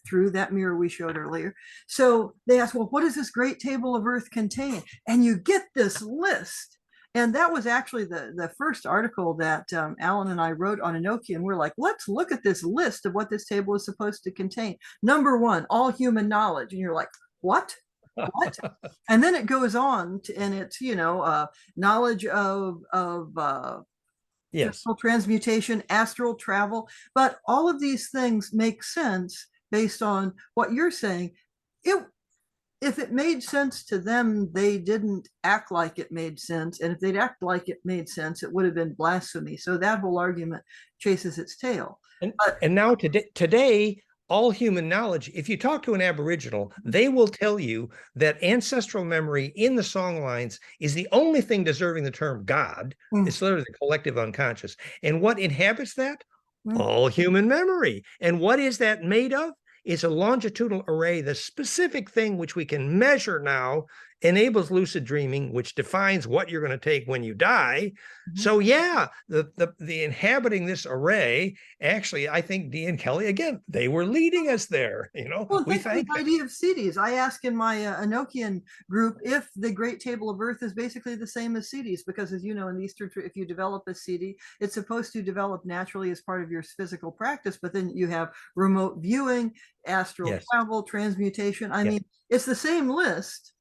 through that mirror we showed earlier. So they ask, well, what does this great table of Earth contain? And you get this list. And that was actually the first article that Alan and I wrote on Enochian. We're like, let's look at this list of what this table is supposed to contain. Number one, all human knowledge. And you're like, what? What? And then it goes on to, and it's, knowledge of Yes. physical transmutation, astral travel. But all of these things make sense based on what you're saying. If it made sense to them, they didn't act like it made sense. And if they'd act like it made sense, it would have been blasphemy. So that whole argument chases its tail. And now today, all human knowledge, if you talk to an Aboriginal, they will tell you that ancestral memory in the song lines is the only thing deserving the term God. It's literally the collective unconscious. And what inhabits that? All human memory. And what is that made of? It's a longitudinal array. The specific thing which we can measure now enables lucid dreaming, which defines what you're going to take when you die. So yeah, the inhabiting this array, actually, I think Dee and Kelly, again, they were leading us there. Well, we think of the idea of CDs. I ask in my Enochian group if the Great Table of Earth is basically the same as CDs, because as you know, in the Eastern, if you develop a CD, it's supposed to develop naturally as part of your physical practice, but then you have remote viewing, astral travel, transmutation. I mean, it's the same list,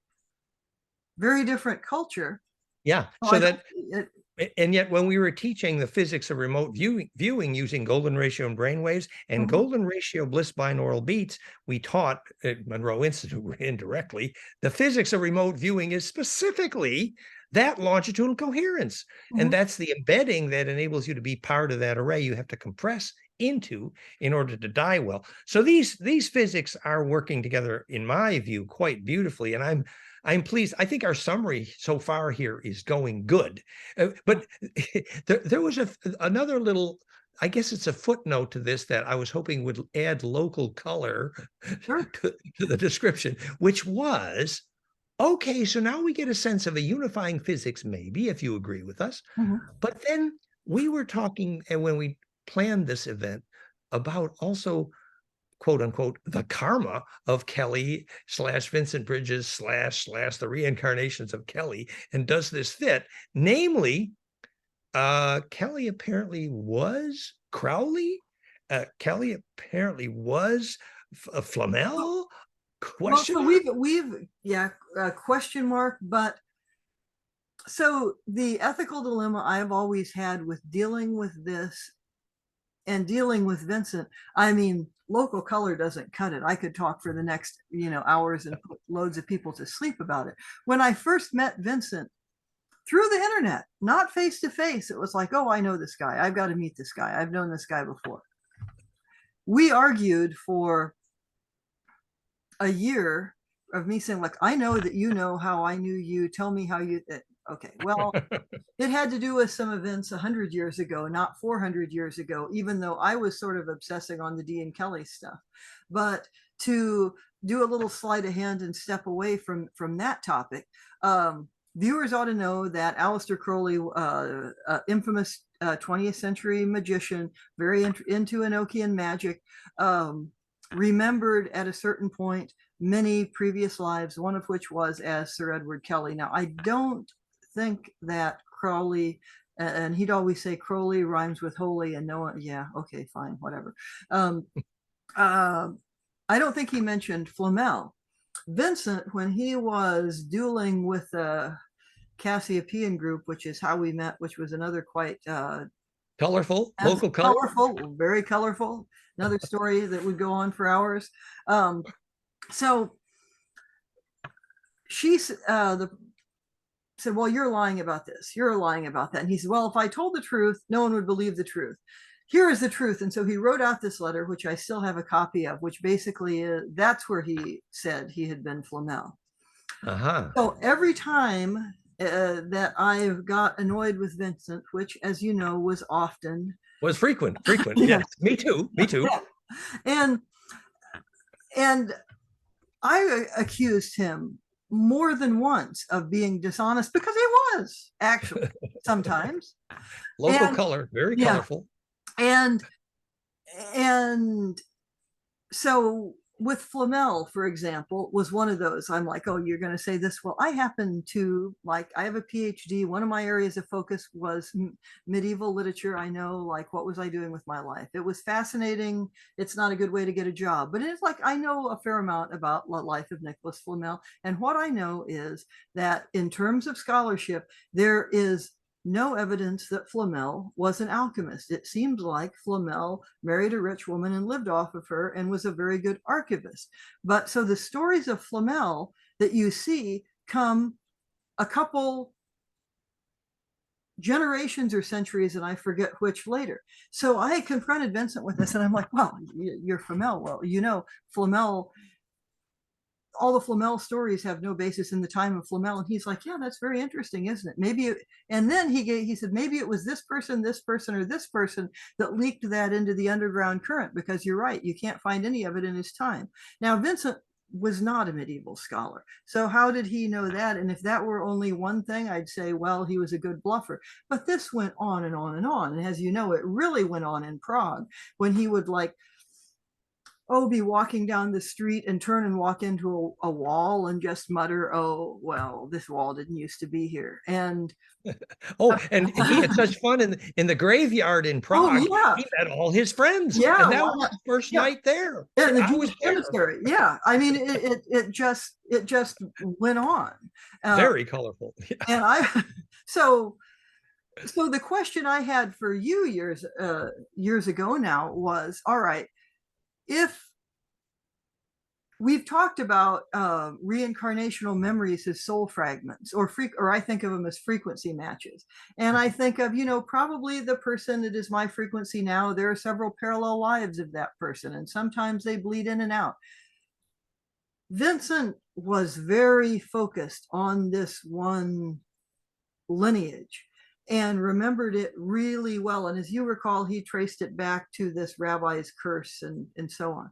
very different culture. Yeah. So that, and yet when we were teaching the physics of remote viewing using golden ratio and brainwaves and golden ratio bliss binaural beats, we taught at Monroe Institute indirectly, the physics of remote viewing is specifically that longitudinal coherence. And that's the embedding that enables you to be part of that array you have to compress into in order to die well. So these physics are working together, in my view, quite beautifully. And I'm pleased. I think our summary so far here is going good. But there was another little, I guess it's a footnote to this that I was hoping would add local color to the description, which was, okay, so now we get a sense of a unifying physics, maybe, if you agree with us. But then we were talking, and when we planned this event, about also, quote unquote, the karma of Kelly / Vincent Bridges / the reincarnations of Kelly. And does this fit? Namely, Kelly apparently was Crowley. Kelly apparently was Flamel. Question mark? We've question mark. But so the ethical dilemma I've always had with dealing with this and dealing with Vincent, I mean, local color doesn't cut it. I could talk for the next, hours and put loads of people to sleep about it. When I first met Vincent through the internet, not face to face, it was like, oh, I know this guy. I've got to meet this guy. I've known this guy before. We argued for a year of me saying, like, I know that you know how I knew you. Tell me how you. Okay, well, it had to do with some events 100 years ago, not 400 years ago, even though I was sort of obsessing on the Dee and Kelly stuff. But to do a little sleight of hand and step away from that topic, viewers ought to know that Aleister Crowley, infamous 20th century magician, very into Enochian magic, remembered at a certain point many previous lives, one of which was as Sir Edward Kelly. Now, I don't think that Crowley, and he'd always say Crowley rhymes with holy, and no one, yeah, okay, fine, whatever. I don't think he mentioned Flamel. Vincent, when he was dueling with the Cassiopeian group, which is how we met, which was another quite colorful, local colorful, very colorful, another story that would go on for hours. So she said, well, you're lying about this. You're lying about that. And he said, well, if I told the truth, no one would believe the truth. Here is the truth. And so he wrote out this letter, which I still have a copy of, which basically is, that's where he said he had been Flamel. So every time that I've got annoyed with Vincent, which, as you know, was often. Was frequent. Yes, me too. Yeah. And I accused him more than once of being dishonest, because he was actually sometimes. Local color, very colorful. And And so with Flamel, for example, was one of those. I'm like, oh, you're going to say this. Well, I happen to like, I have a PhD. One of my areas of focus was medieval literature. I know, like, what was I doing with my life? It was fascinating. It's not a good way to get a job, but it's like, I know a fair amount about the life of Nicholas Flamel. And what I know is that in terms of scholarship, there is no evidence that Flamel was an alchemist. It seems like Flamel married a rich woman and lived off of her and was a very good archivist. But so the stories of Flamel that you see come a couple generations or centuries, and I forget which later. So I confronted Vincent with this, and I'm like, well, you're Flamel. Well, you know, Flamel, all the Flamel stories have no basis in the time of Flamel. And he's like, yeah, that's very interesting, isn't it? Maybe and then he said, maybe it was this person, or this person that leaked that into the underground current, because you're right, you can't find any of it in his time. Now, Vincent was not a medieval scholar. So how did he know that? And if that were only one thing, I'd say, well, he was a good bluffer. But this went on and on and on. And as you know, it really went on in Prague when he would like, oh, be walking down the street and turn and walk into a wall and just mutter, oh, well, this wall didn't used to be here. And oh, and he had such fun in the graveyard in Prague. oh, yeah. He met all his friends. Yeah. And that was his first night there. Yeah, the I was cemetery. Yeah. I mean, it just went on. Very colorful. Yeah. And so the question I had for you years ago now was, all right, if we've talked about reincarnational memories as soul fragments, or I think of them as frequency matches. And I think of, you know, probably the person that is my frequency now, there are several parallel lives of that person, and sometimes they bleed in and out. Vincent was very focused on this one lineage and remembered it really well. And as you recall, he traced it back to this rabbi's curse and so on.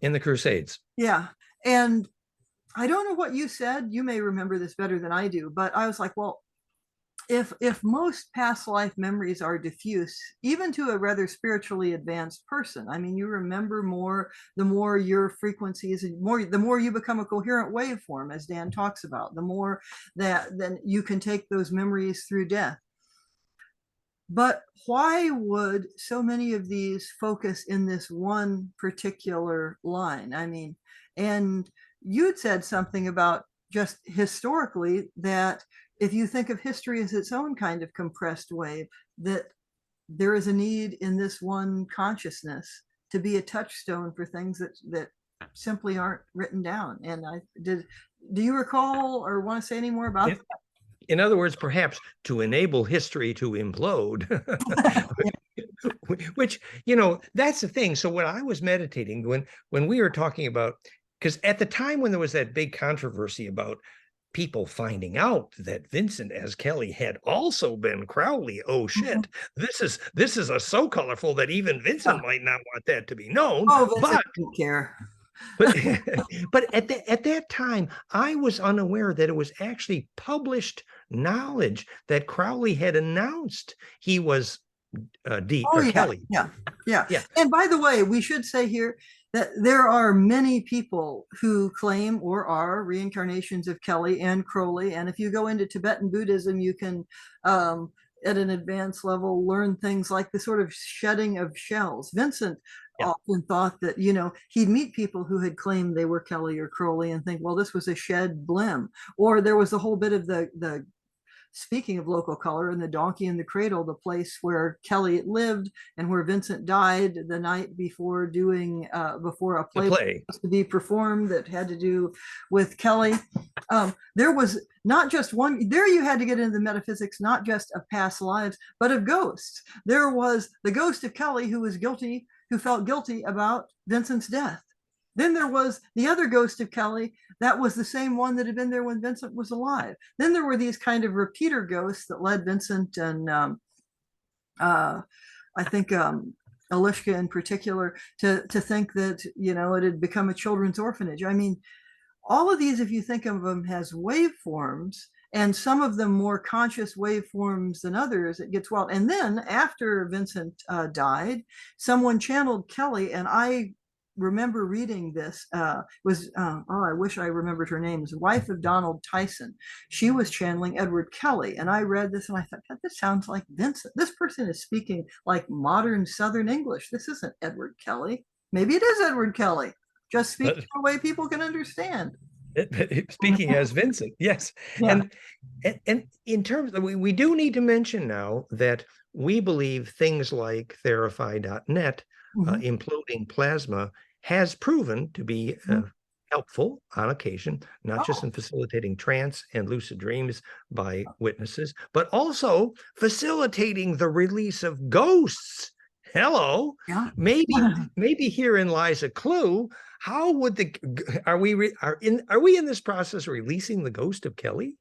In the Crusades. Yeah. And I don't know what you said. You may remember this better than I do, but I was like, well, if most past life memories are diffuse, even to a rather spiritually advanced person, I mean, you remember more the more your frequencies, the more you become a coherent waveform, as Dan talks about, the more that then you can take those memories through death. But why would so many of these focus in this one particular line? I mean, and you'd said something about just historically that if you think of history as its own kind of compressed wave, that there is a need in this one consciousness to be a touchstone for things that simply aren't written down. And do you recall or want to say any more about that? In other words, perhaps to enable history to implode, which, you know, that's the thing. So when I was meditating, when we were talking about, because at the time when there was that big controversy about people finding out that Vincent as Kelly had also been Crowley, oh shit, this is so colorful that even Vincent might not want that to be known. Oh, Vincent didn't care. But at that time, I was unaware that it was actually published knowledge that Crowley had announced he was Dee or Kelly. Yeah. And by the way, we should say here that there are many people who claim or are reincarnations of Kelly and Crowley. And if you go into Tibetan Buddhism, you can, at an advanced level, learn things like the sort of shedding of shells. Vincent often thought that, you know, he'd meet people who had claimed they were Kelly or Crowley and think, well, this was a shed blim. Or there was a whole bit of the speaking of local color, in the Donkey in the Cradle, the place where Kelly lived and where Vincent died the night before doing before a play was to be performed that had to do with Kelly. There was not just one, there you had to get into the metaphysics, not just of past lives, but of ghosts. There was the ghost of Kelly who felt guilty about Vincent's death. Then there was the other ghost of Kelly that was the same one that had been there when Vincent was alive. Then there were these kind of repeater ghosts that led Vincent and I think Alishka in particular to think that, you know, it had become a children's orphanage. I mean, all of these, if you think of them as waveforms, and some of them more conscious waveforms than others. It gets wild. And then after Vincent died, someone channeled Kelly, and I remember reading this. I wish I remembered her name. It was the wife of Donald Tyson. She was channeling Edward Kelly, and I read this and I thought, God, this sounds like Vincent. This person is speaking like modern Southern English. This isn't Edward Kelly. Maybe it is Edward Kelly. Just speak the way people can understand. Speaking as Vincent, yes. Yeah. And in terms of, we do need to mention now that we believe things like Therify.net, imploding plasma, has proven to be helpful on occasion, not just in facilitating trance and lucid dreams by witnesses, but also facilitating the release of ghosts. Hello. Yeah. Maybe herein lies a clue. How would are we in this process releasing the ghost of Kelly?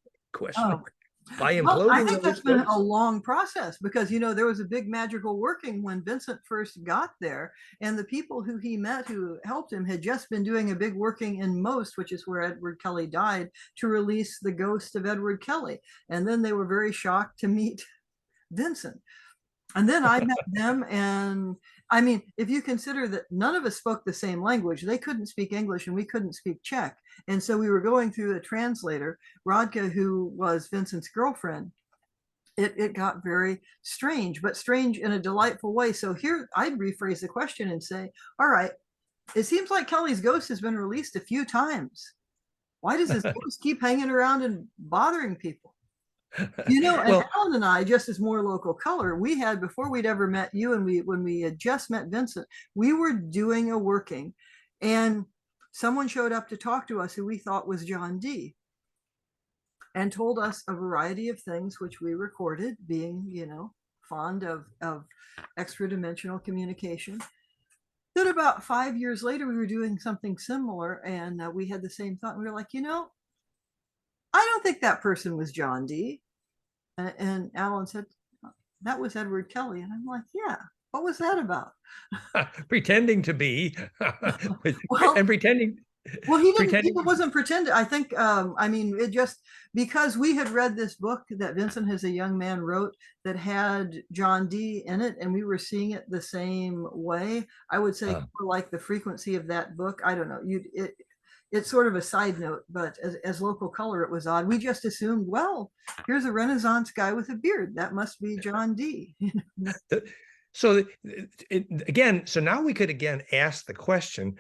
By imploding. Well, I think that's been a long process, because there was a big magical working when Vincent first got there, and the people who he met who helped him had just been doing a big working in Most, which is where Edward Kelly died, to release the ghost of Edward Kelly. And then they were very shocked to meet Vincent. And then I met them, and I mean, if you consider that none of us spoke the same language, they couldn't speak English and we couldn't speak Czech. And so we were going through a translator, Radka, who was Vincent's girlfriend. It got very strange, but strange in a delightful way. So here I'd rephrase the question and say, all right, it seems like Kelly's ghost has been released a few times. Why does his ghost keep hanging around and bothering people? And Alan and I, just as more local color, we had, before we'd ever met you, and when we had just met Vincent, we were doing a working, and someone showed up to talk to us who we thought was John Dee, and told us a variety of things, which we recorded, being, fond of extra dimensional communication. Then about 5 years later, we were doing something similar, and we had the same thought. We were like, I don't think that person was John Dee. And Alan said, that was Edward Kelly. And I'm like, yeah, what was that about? Pretending to be, and pretending. Well, he wasn't pretending. I think, it just, because we had read this book that Vincent, as a young man, wrote that had John Dee in it, and we were seeing it the same way. I would say for like the frequency of that book, I don't know, it's sort of a side note, but as local color, it was odd. We just assumed, well, here's a Renaissance guy with a beard. That must be John Dee. So now we could again ask the question,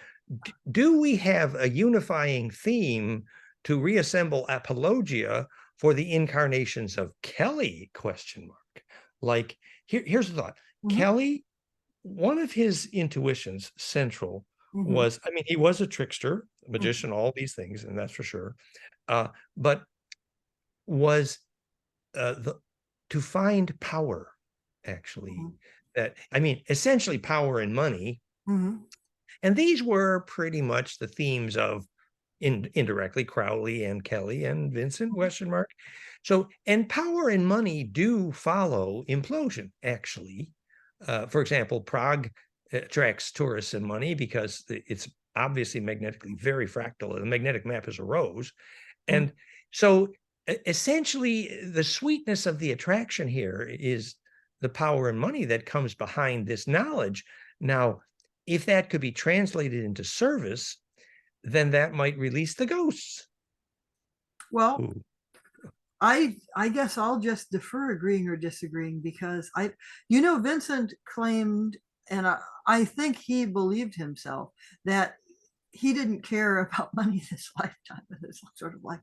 do we have a unifying theme to reassemble apologia for the incarnations of Kelly? ? Like, here's the thought. Kelly, one of his intuitions, central, was, he was a trickster, magician, all these things, and that's for sure, but was to find power, actually, that, essentially power and money. And these were pretty much the themes of, indirectly, Crowley and Kelly and Vincent, ? So, and power and money do follow implosion, actually. For example, Prague attracts tourists and money because it's obviously magnetically very fractal. The magnetic map is a rose. And so essentially the sweetness of the attraction here is the power and money that comes behind this knowledge. Now, if that could be translated into service, then that might release the ghosts. Well, I guess I'll just defer agreeing or disagreeing, because Vincent claimed, and I think he believed himself, that he didn't care about money this lifetime. It's sort of like,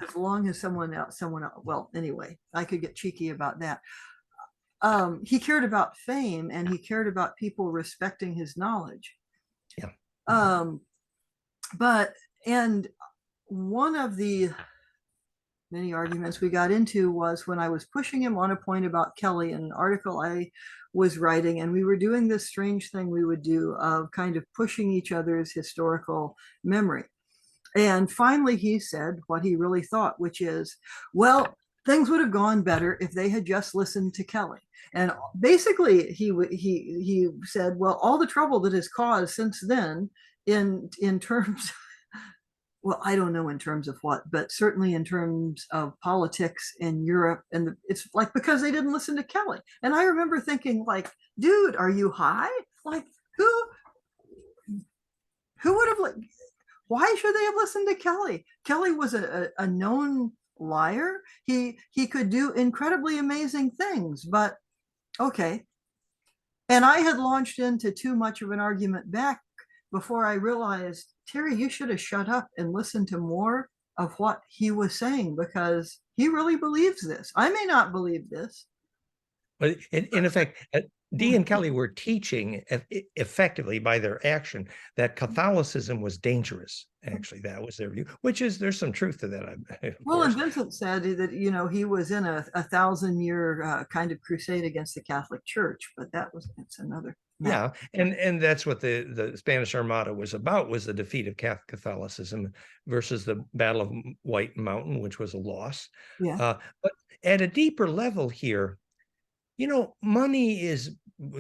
as long as someone else, well, anyway, I could get cheeky about that. He cared about fame, and he cared about people respecting his knowledge. And one of the many arguments we got into was when I was pushing him on a point about Kelly in an article I was writing, and we were doing this strange thing we would do of kind of pushing each other's historical memory. And finally he said what he really thought, which is, well, things would have gone better if they had just listened to Kelly. And basically he said, well, all the trouble that has caused since then in terms well, I don't know in terms of what, but certainly in terms of politics in Europe. And it's like because they didn't listen to Kelly. And I remember thinking, like, dude, are you high? Like, who who would have like? Why should they have listened to Kelly? Kelly was a known liar. He could do incredibly amazing things, but okay. And I had launched into too much of an argument back before I realized, Terry, you should have shut up and listened to more of what he was saying because he really believes this. I may not believe this. But in effect, Dee and Kelly were teaching effectively by their action that Catholicism was dangerous. Actually, that was their view, which is there's some truth to that. Of Well, and course. Vincent said that, he was in a 1,000-year kind of crusade against the Catholic Church, but it's another matter. Yeah, and that's what the Spanish Armada was about, was the defeat of Catholicism versus the Battle of White Mountain, which was a loss. Yeah. But at a deeper level here, money is,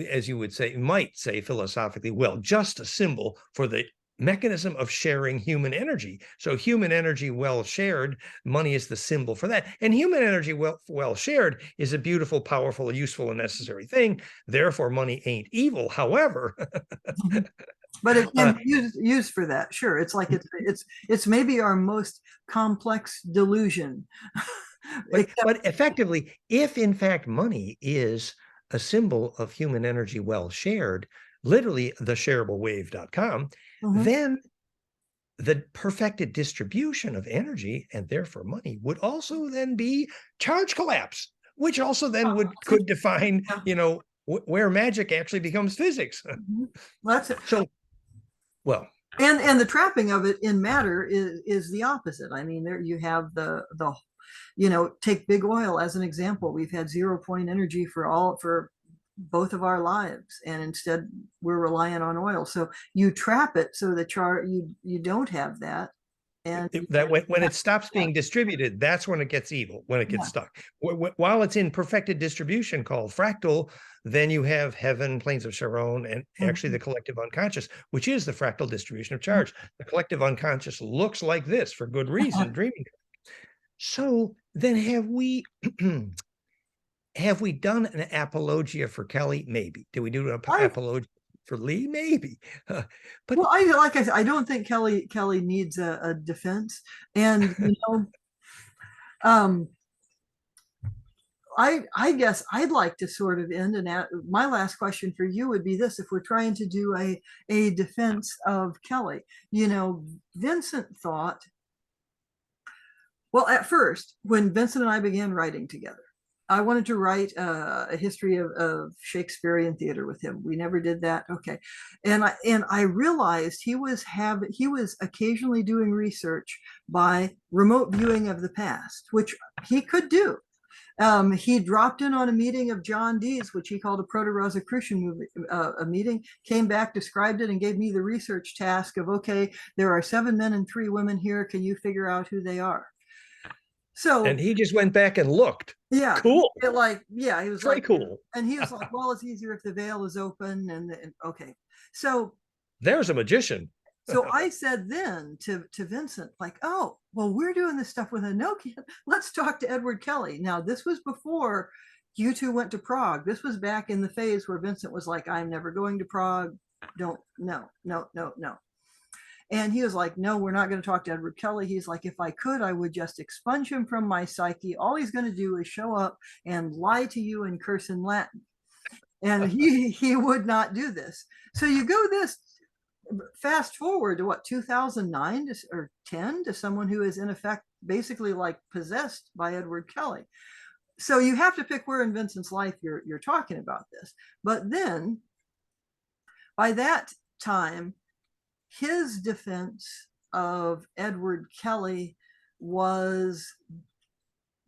as you might say philosophically, well, just a symbol for the mechanism of sharing human energy. So human energy well shared, money is the symbol for that. And human energy well shared is a beautiful, powerful, useful, and necessary thing. Therefore, money ain't evil. However, but it can be used for that. Sure. It's like it's maybe our most complex delusion. but effectively, if in fact money is a symbol of human energy well shared, literally theshareablewave.com, then the perfected distribution of energy and therefore money would also then be charge collapse, which also then could define, where magic actually becomes physics. That's it. So, well, and the trapping of it in matter is the opposite. I mean, there you have the take big oil as an example. We've had 0 point energy for both of our lives, and instead we're relying on oil. So you trap it so that you don't have that. And that when it stops being distributed, that's when it gets evil, when it gets stuck. While it's in perfected distribution called fractal, then you have heaven, planes of Sharon, and actually the collective unconscious, which is the fractal distribution of charge. The collective unconscious looks like this for good reason, dreaming. So then have we done an apologia for Kelly? Maybe. Did we do an apologia for Lee? Maybe. But well, like I said, I don't think Kelly needs a defense. And I guess I'd like to sort of end, and my last question for you would be this: if we're trying to do a defense of Kelly, Vincent thought, well, at first, when Vincent and I began writing together, I wanted to write a history of Shakespearean theater with him. We never did that. Okay. And I realized he was occasionally doing research by remote viewing of the past, which he could do. He dropped in on a meeting of John Dee's, which he called a Proto-Rosicrucian a meeting, came back, described it, and gave me the research task of, okay, there are 7 men and 3 women here. Can you figure out who they are? So, and he just went back and looked. Yeah. Cool. He was very like, cool. And he was like, well, it's easier if the veil is open. And okay. So there's a magician. So I said then to Vincent, like, oh, well, we're doing this stuff with Enochian. Let's talk to Edward Kelly. Now, this was before you two went to Prague. This was back in the phase where Vincent was like, I'm never going to Prague. No. And he was like, no, we're not going to talk to Edward Kelly. He's like, if I could, I would just expunge him from my psyche. All he's going to do is show up and lie to you and curse in Latin. And he would not do this. So you go this fast forward to what, 2009 or 10, to someone who is in effect basically like possessed by Edward Kelly. So you have to pick where in Vincent's life you're talking about this. But then by that time, his defense of Edward Kelly was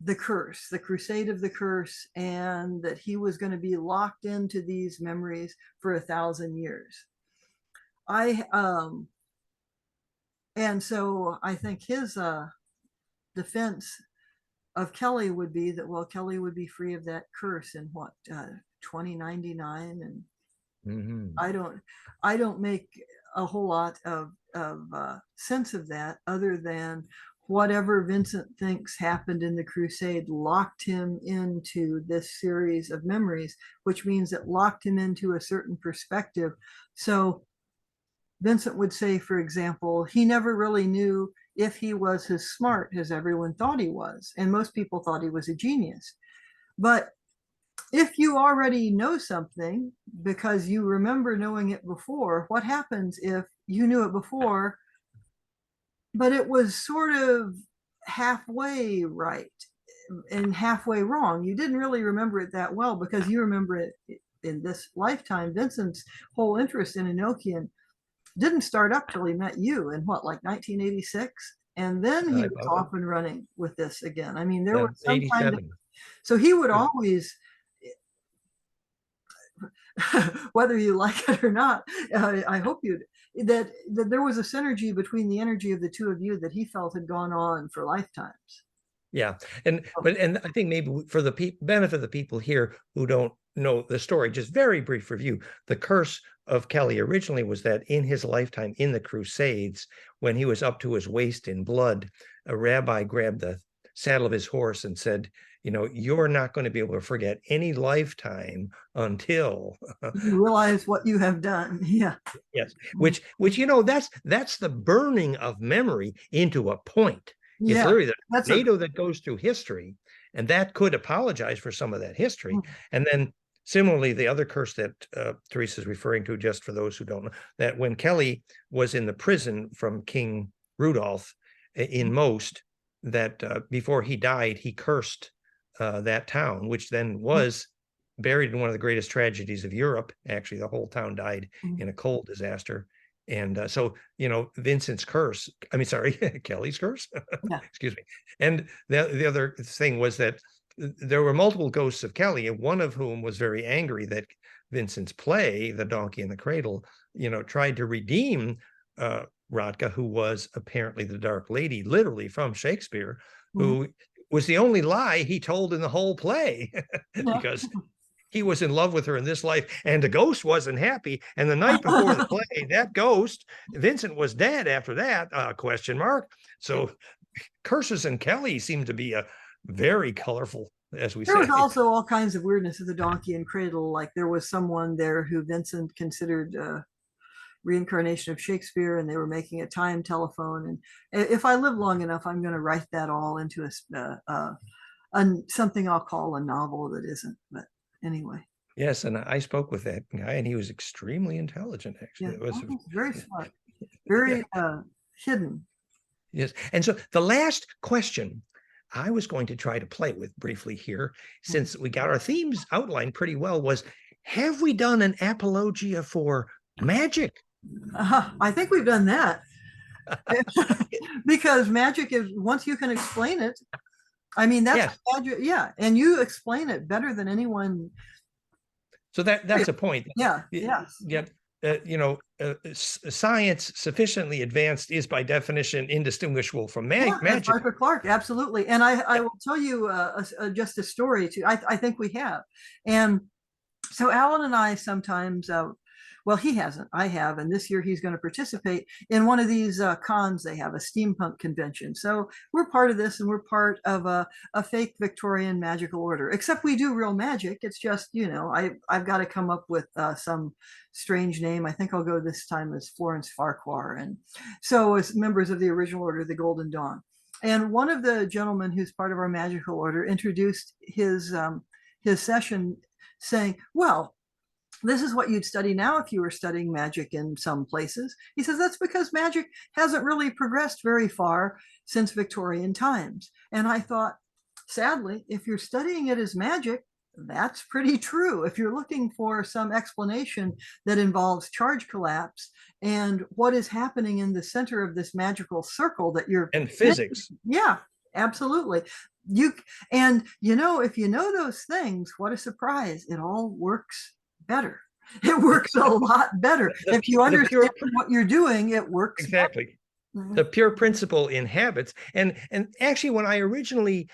the curse, the crusade of the curse, and that he was going to be locked into these memories for 1,000 years. And so I think his defense of Kelly would be that, well, Kelly would be free of that curse in what, 2099, and I don't make a whole lot of sense of that other than whatever Vincent thinks happened in the crusade locked him into this series of memories, which means it locked him into a certain perspective. So Vincent would say, for example, he never really knew if he was as smart as everyone thought he was. And most people thought he was a genius. But if you already know something because you remember knowing it before, what happens if you knew it before, but it was sort of halfway right and halfway wrong? You didn't really remember it that well because you remember it in this lifetime. Vincent's whole interest in Enochian didn't start up till he met you in what, like 1986? And then he was off and running with this again. I mean, there was some kind of, so he would always, whether you like it or not, I hope that there was a synergy between the energy of the two of you that he felt had gone on for lifetimes. Yeah, and I think maybe for the benefit of the people here who don't know the story, just very brief review. The curse of Kelly originally was that in his lifetime in the Crusades, when he was up to his waist in blood, a rabbi grabbed the saddle of his horse and said, you know, you're not going to be able to forget any lifetime until you realize what you have done. Yeah. Yes. Which you know, that's the burning of memory into a point. It's literally the tornado that goes through history, and that could apologize for some of that history. And then similarly, the other curse that Teresa's referring to, just for those who don't know, that when Kelly was in the prison from King Rudolph in Most, that before he died, he cursed that town, which then was buried in one of the greatest tragedies of Europe. Actually, the whole town died in a coal disaster. And so, you know, Vincent's curse, I mean, sorry, Kelly's curse, excuse me. And the other thing was that there were multiple ghosts of Kelly, and one of whom was very angry that Vincent's play, The Donkey and the Cradle, you know, tried to redeem Radka, who was apparently the Dark Lady, literally from Shakespeare, who was the only lie he told in the whole play, because he was in love with her in this life, and the ghost wasn't happy. And the night before the play, that ghost, Vincent, was dead after that, question mark. So curses and Kelly seem to be a very colorful, as we say. There was also all kinds of weirdness at the Donkey and Cradle. Like there was someone there who Vincent considered reincarnation of Shakespeare, and they were making a time telephone. And if I live long enough, I'm going to write that all into something I'll call a novel that isn't. But anyway. Yes, and I spoke with that guy, and he was extremely intelligent. Actually, it was very smart, very hidden. Yes, and so the last question I was going to try to play with briefly here, since we got our themes outlined pretty well, was: have we done an apologia for magic? I think we've done that. Because magic is, once you can explain it, I mean, that's magic. Yeah. And you explain it better than anyone. So that's a point. Yeah. Yes. Yeah. You know, science sufficiently advanced is by definition indistinguishable from magic. Arthur Clarke, absolutely. And I will tell you just a story too. I think we have. And so Alan and I sometimes, well, he hasn't, I have, and this year he's going to participate in one of these cons. They have a steampunk convention. So we're part of this, and we're part of a fake Victorian magical order, except we do real magic. It's just, you know, I've got to come up with some strange name. I think I'll go this time as Florence Farquhar. And so as members of the original order, the Golden Dawn. And one of the gentlemen who's part of our magical order introduced his session saying, well, this is what you'd study now if you were studying magic in some places. He says that's because magic hasn't really progressed very far since Victorian times. And I thought, sadly, if you're studying it as magic, that's pretty true. If you're looking for some explanation that involves charge collapse and what is happening in the center of this magical circle that you're... And physics. Yeah, absolutely. And you know, if you know those things, what a surprise. It all works better. It works a lot better. If you understand what you're doing, it works exactly better. The pure principle in habits. And actually, when I originally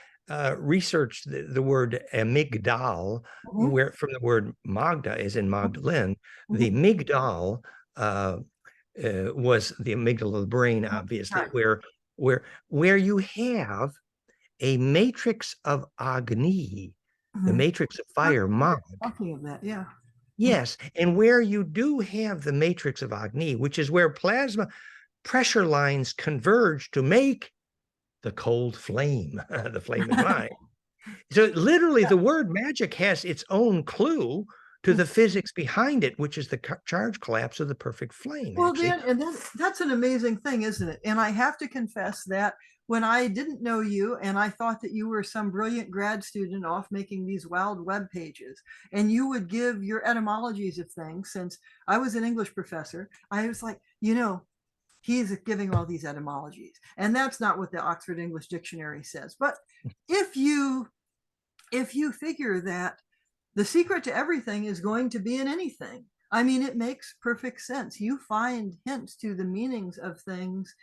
researched the word amygdal, where from the word Magda, as in Magdalene, the migdal was the amygdala of the brain, obviously, Right. where you have a matrix of Agni, the Mhm. matrix of fire, Mag. Talking of that, yeah. Yes, and where you do have the matrix of Agni, which is where plasma pressure lines converge to make the cold flame, the flame in mind. So literally, the word magic has its own clue to the physics behind it, which is the charge collapse of the perfect flame, Well, actually. Dan, and that's an amazing thing, isn't it? And I have to confess that when I didn't know you and I thought that you were some brilliant grad student off making these wild web pages, and you would give your etymologies of things, since I was an English professor, I was like, he's giving all these etymologies. And that's not what the Oxford English Dictionary says. But if you figure that the secret to everything is going to be in anything, I mean, it makes perfect sense. You find hints to the meanings of things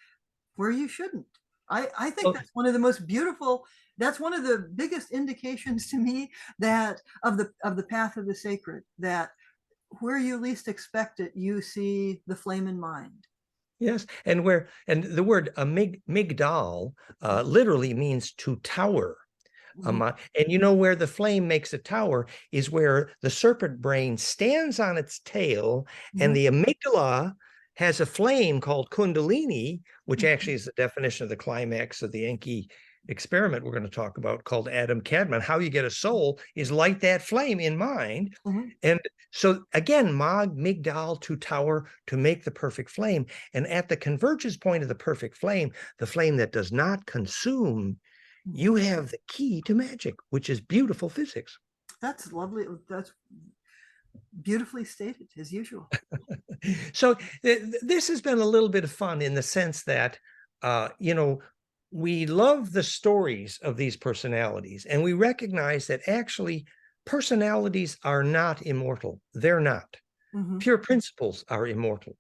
where you shouldn't. I think Well, that's one of the most beautiful, that's one of the biggest indications to me that of the path of the sacred, that where you least expect it, you see the flame in mind. yes, and the word migdal literally means to tower. Mhm. And you know where the flame makes a tower is where the serpent brain stands on its tail, and Mhm. the amygdala has a flame called kundalini, which actually Mhm. is the definition of the climax of the Enki experiment we're going to talk about, called Adam Kadmon. How you get a soul is light that flame in mind. Mhm. And so again, Mag, Migdal, to tower, to make the perfect flame. And at the convergence point of the perfect flame, the flame that does not consume, Mhm. you have the key to magic, which is beautiful physics. That's lovely. That's beautifully stated, as usual. So this has been a little bit of fun in the sense that, you know, we love the stories of these personalities, and we recognize that actually personalities are not immortal. They're not. Mhm. Pure principles are immortal.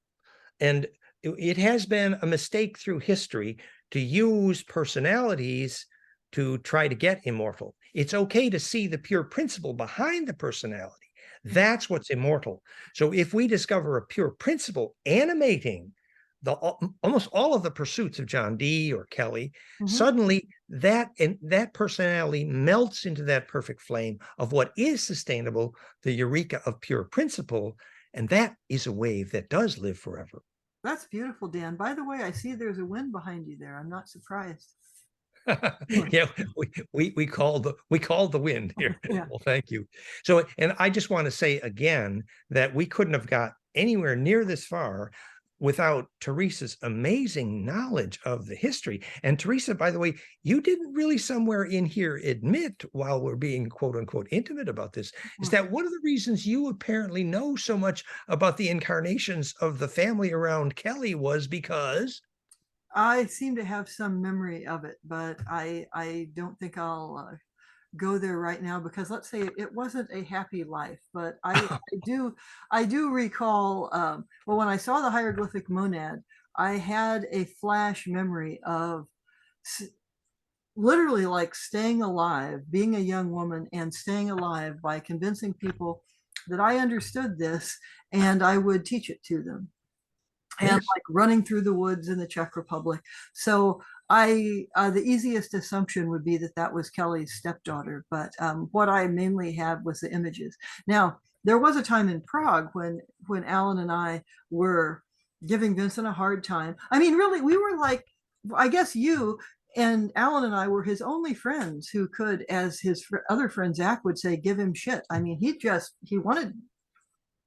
And it has been a mistake through history to use personalities to try to get immortal. It's okay to see the pure principle behind the personality. Mhm. That's what's immortal. So if we discover a pure principle animating almost all of the pursuits of John Dee or Kelly, Mhm. suddenly that personality melts into that perfect flame of what is sustainable, the eureka of pure principle, and that is a wave that does live forever. That's beautiful, Dan. By the way, I see there's a wind behind you there. I'm not surprised. Yeah, we called the wind here. Yeah. Well, thank you. So, and I just want to say again that we couldn't have got anywhere near this far without Teresa's amazing knowledge of the history. And Teresa, by the way, you didn't really somewhere in here admit, while we're being quote unquote intimate about this, is that one of the reasons you apparently know so much about the incarnations of the family around Kelly was because I seem to have some memory of it, but I don't think I'll go there right now, because let's say it wasn't a happy life. But I do recall, well, when I saw the hieroglyphic monad, I had a flash memory of literally like staying alive, being a young woman and staying alive by convincing people that I understood this, and I would teach it to them, and yes. like running through the woods in the Czech Republic. So the easiest assumption would be that that was Kelly's stepdaughter, but what I mainly had was the images. Now, there was a time in Prague when Alan and I were giving Vincent a hard time. I mean, really, we were like, I guess you and Alan and I were his only friends who could, as his other friend Zach would say, give him shit. I mean, he wanted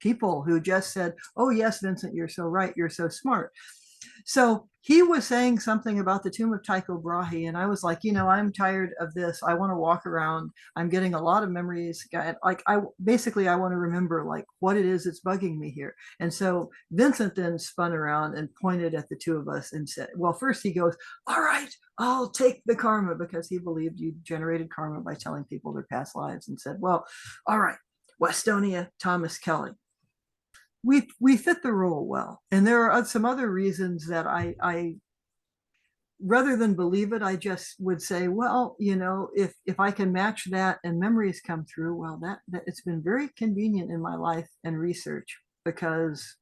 people who just said, "Oh yes, Vincent, you're so right, you're so smart." So he was saying something about the tomb of Tycho Brahe, and I was like, I'm tired of this. I want to walk around. I'm getting a lot of memories. Like I want to remember like what it is that's bugging me here. And so Vincent then spun around and pointed at the two of us and said, well, first he goes, "All right, I'll take the karma," because he believed you generated karma by telling people their past lives, and said, "Well, all right, Westonia, Thomas Kelly, we fit the role well." And there are some other reasons that I rather than believe it, I just would say, well, if I can match that and memories come through, well, that it's been very convenient in my life and research, because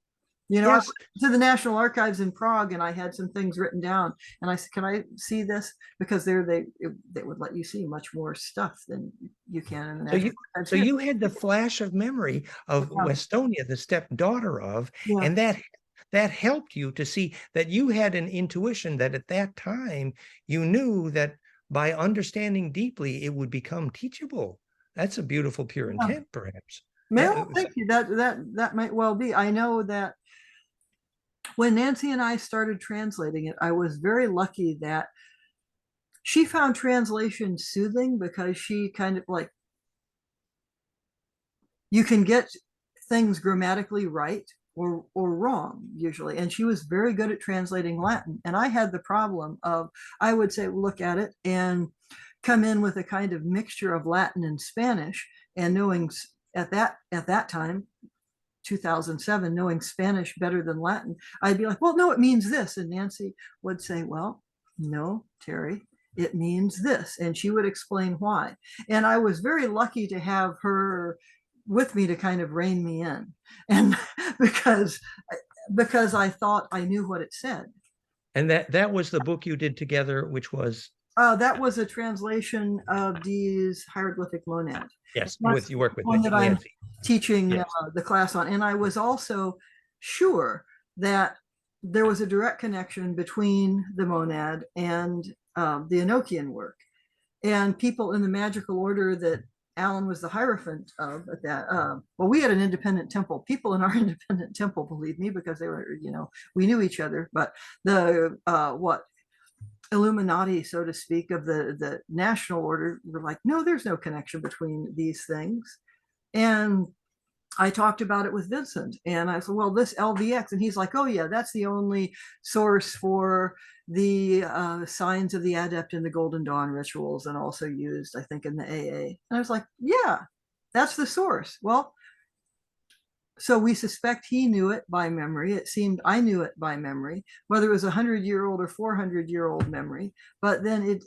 You know, I Yes. went to the National Archives in Prague and I had some things written down. And I said, can I see this? Because they would let you see much more stuff than you can in the So National you Archives so here. you had the flash of memory of Yeah. Westonia, the stepdaughter of, Yeah. and that helped you to see that you had an intuition that at that time you knew that by understanding deeply it would become teachable. That's a beautiful, pure Yeah. intent, perhaps. Well, thank you. That might well be. I know that when Nancy and I started translating it, I was very lucky that she found translation soothing because she kind of like, you can get things grammatically right or wrong usually, and she was very good at translating Latin, and I had the problem of, I would say look at it and come in with a kind of mixture of Latin and Spanish, and knowing at that time 2007, knowing Spanish better than Latin, I'd be like, well, no, it means this. And Nancy would say, well, no, Terry, it means this. And she would explain why. And I was very lucky to have her with me to kind of rein me in. And because I thought I knew what it said. And that was the book you did together, which was That was a translation of Dee's Hieroglyphic Monad. yes, That's with you work with one that I'm Nancy. teaching Yes. the class on. And I was also sure that there was a direct connection between the monad and the Enochian work. And people in the magical order that Alan was the hierophant of at that, well, we had an independent temple. People in our independent temple believed me because they were, we knew each other. But the Illuminati, so to speak, of the national order were like, no, there's no connection between these things. And I talked about it with Vincent, and I said, well, this LVX, and he's like, oh yeah, that's the only source for the signs of the adept in the Golden Dawn rituals, and also used, I think, in the AA. And I was like, yeah, that's the source. Well, so we suspect he knew it by memory. It seemed I knew it by memory, whether it was 100-year-old or 400-year-old memory. But then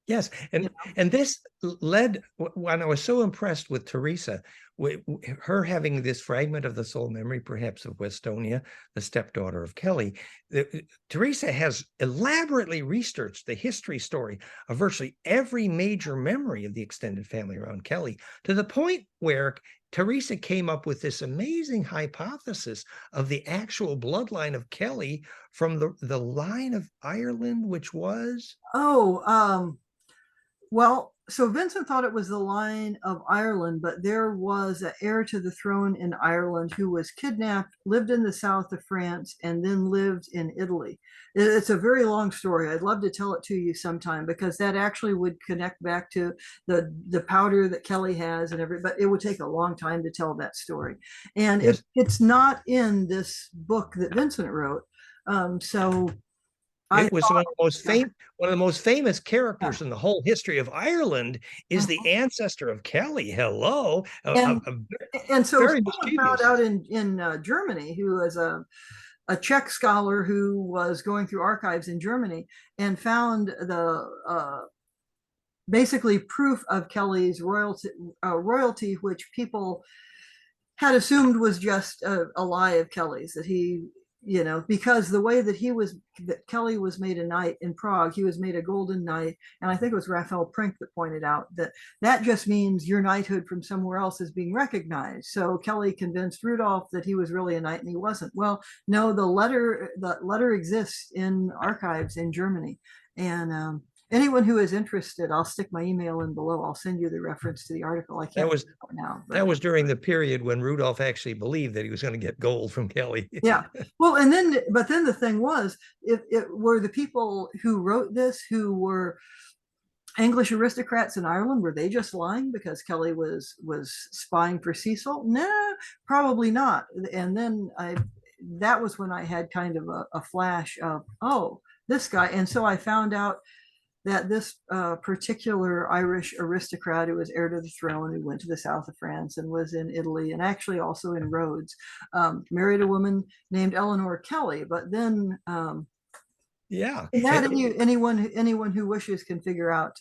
Yes, and this led when I was so impressed with Teresa, her having this fragment of the soul memory, perhaps of Westonia, the stepdaughter of Kelly. Teresa has elaborately researched the history story of virtually every major memory of the extended family around Kelly, to the point where Teresa came up with this amazing hypothesis of the actual bloodline of Kelly from the line of Ireland, which was well, so Vincent thought it was the line of Ireland, but there was an heir to the throne in Ireland who was kidnapped, lived in the south of France, and then lived in Italy. It's a very long story. I'd love to tell it to you sometime, because that actually would connect back to the powder that Kelly has and everything, but it would take a long time to tell that story. And yes. it's not in this book that Vincent wrote. So it was one of the most famous characters in the whole history of Ireland is the ancestor of Kelly. Hello, and so very someone found mischievous. out in Germany, who was a Czech scholar who was going through archives in Germany, and found the basically proof of Kelly's royalty, which people had assumed was just a lie of Kelly's, that he, because the way that Kelly was made a knight in Prague, he was made a golden knight. And I think it was Raphael Prink that pointed out that just means your knighthood from somewhere else is being recognized. So Kelly convinced Rudolph that he was really a knight, and he wasn't. Well, no, the letter exists in archives in Germany. And anyone who is interested, I'll stick my email in below. I'll send you the reference to the article. I can't now. That was during the period when Rudolph actually believed that he was going to get gold from Kelly. Yeah. Well, but then the thing was, it were the people who wrote this, who were English aristocrats in Ireland, were they just lying because Kelly was spying for Cecil? No, probably not. And then that was when I had kind of a flash of, oh, this guy. And so I found out that this particular Irish aristocrat who was heir to the throne, who went to the south of France and was in Italy, and actually also in Rhodes, married a woman named Eleanor Kelly. But then yeah, that anyone who wishes can figure out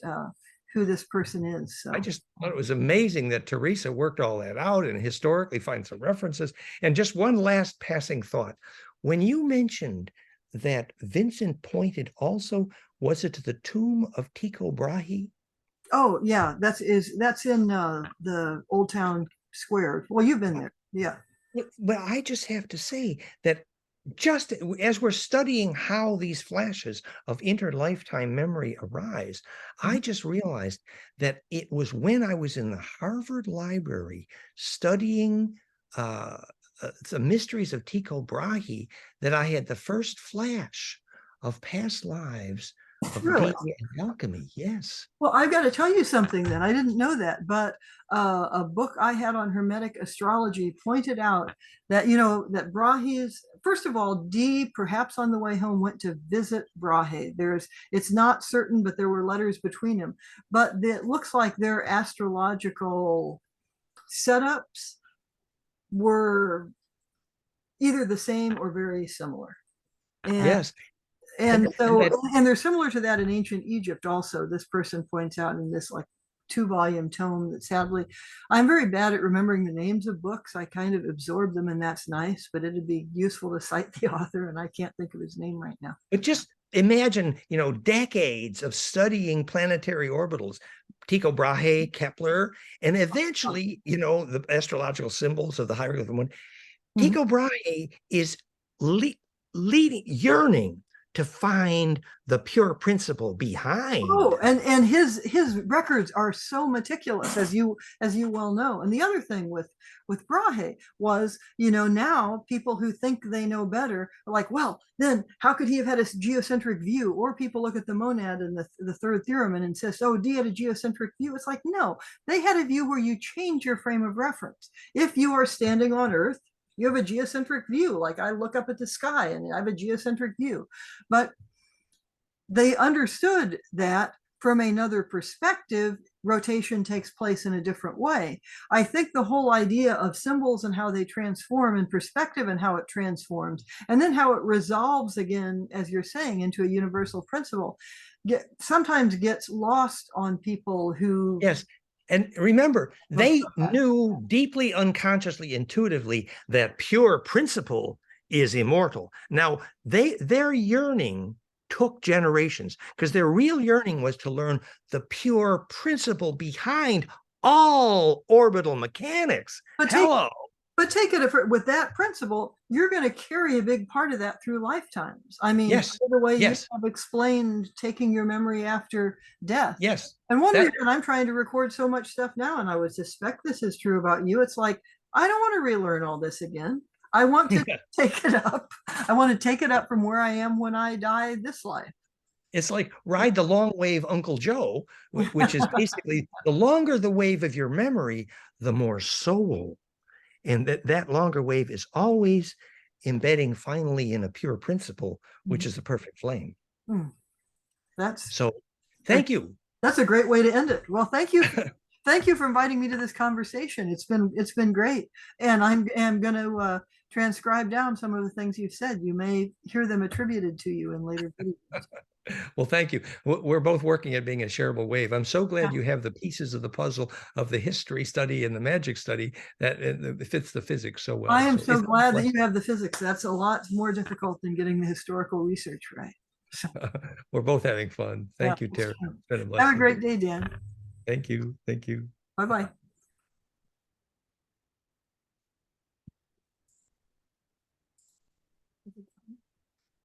who this person is. So I just thought it was amazing that Teresa worked all that out and historically find some references. And just one last passing thought. When you mentioned that Vincent pointed also, was it to the tomb of Tycho Brahe? oh yeah, that's in the Old Town Square. Well, you've been there. Yeah. But I just have to say that just as we're studying how these flashes of inter-lifetime memory arise, I just realized that it was when I was in the Harvard Library studying the mysteries of Tycho Brahe that I had the first flash of past lives of Really? Dee and alchemy. Yes. Well, I've got to tell you something then. I didn't know that, but a book I had on Hermetic astrology pointed out that, that Brahe's, first of all, Dee, perhaps on the way home, went to visit Brahe. It's not certain, but there were letters between them. But it looks like their astrological setups were either the same or very similar. And Yes. and so that, and they're similar to that in ancient Egypt also. This person points out in this like 2-volume tome that sadly I'm very bad at remembering the names of books. I kind of absorb them and that's nice, but it'd be useful to cite the author and I can't think of his name right now. but just imagine, decades of studying planetary orbitals, Tycho Brahe, Kepler, and eventually, the astrological symbols of the hieroglyphic one. Tycho Brahe is leading, yearning to find the pure principle behind. Oh, and his records are so meticulous, as you well know. And the other thing with Brahe was, now people who think they know better are like, well, then how could he have had a geocentric view? Or people look at the monad and the third theorem and insist, oh, Dee had a geocentric view. It's like, no, they had a view where you change your frame of reference. If you are standing on Earth, you have a geocentric view. Like I look up at the sky and I have a geocentric view. But they understood that from another perspective, rotation takes place in a different way. I think the whole idea of symbols and how they transform and perspective and how it transforms, and then how it resolves again, as you're saying, into a universal principle, sometimes gets lost on people who. Yes. And remember, they knew deeply, unconsciously, intuitively that pure principle is immortal. Now, their yearning took generations because their real yearning was to learn the pure principle behind all orbital mechanics. Hello. Take it with that principle, you're going to carry a big part of that through lifetimes. I mean, yes, the way yes, you have explained taking your memory after death. Yes. And one reason I'm trying to record so much stuff now, and I would suspect this is true about you, it's like, I don't want to relearn all this again. I want to take it up. I want to take it up from where I am when I die this life. It's like ride the long wave, Uncle Joe, which is basically the longer the wave of your memory, the more soul. And that longer wave is always embedding finally in a pure principle, which is the perfect flame. So thank you. That's a great way to end it. Well, thank you. Thank you for inviting me to this conversation. It's been great. And I'm going to transcribe down some of the things you've said. You may hear them attributed to you in later videos. Well, thank you. We're both working at being a shareable wave. I'm so glad you have the pieces of the puzzle of the history study and the magic study that it fits the physics so well. I am so glad that you have the physics. That's a lot more difficult than getting the historical research right. So. We're both having fun. Thank you, Terry. Have a great day, Dan. Thank you. Thank you. Bye-bye.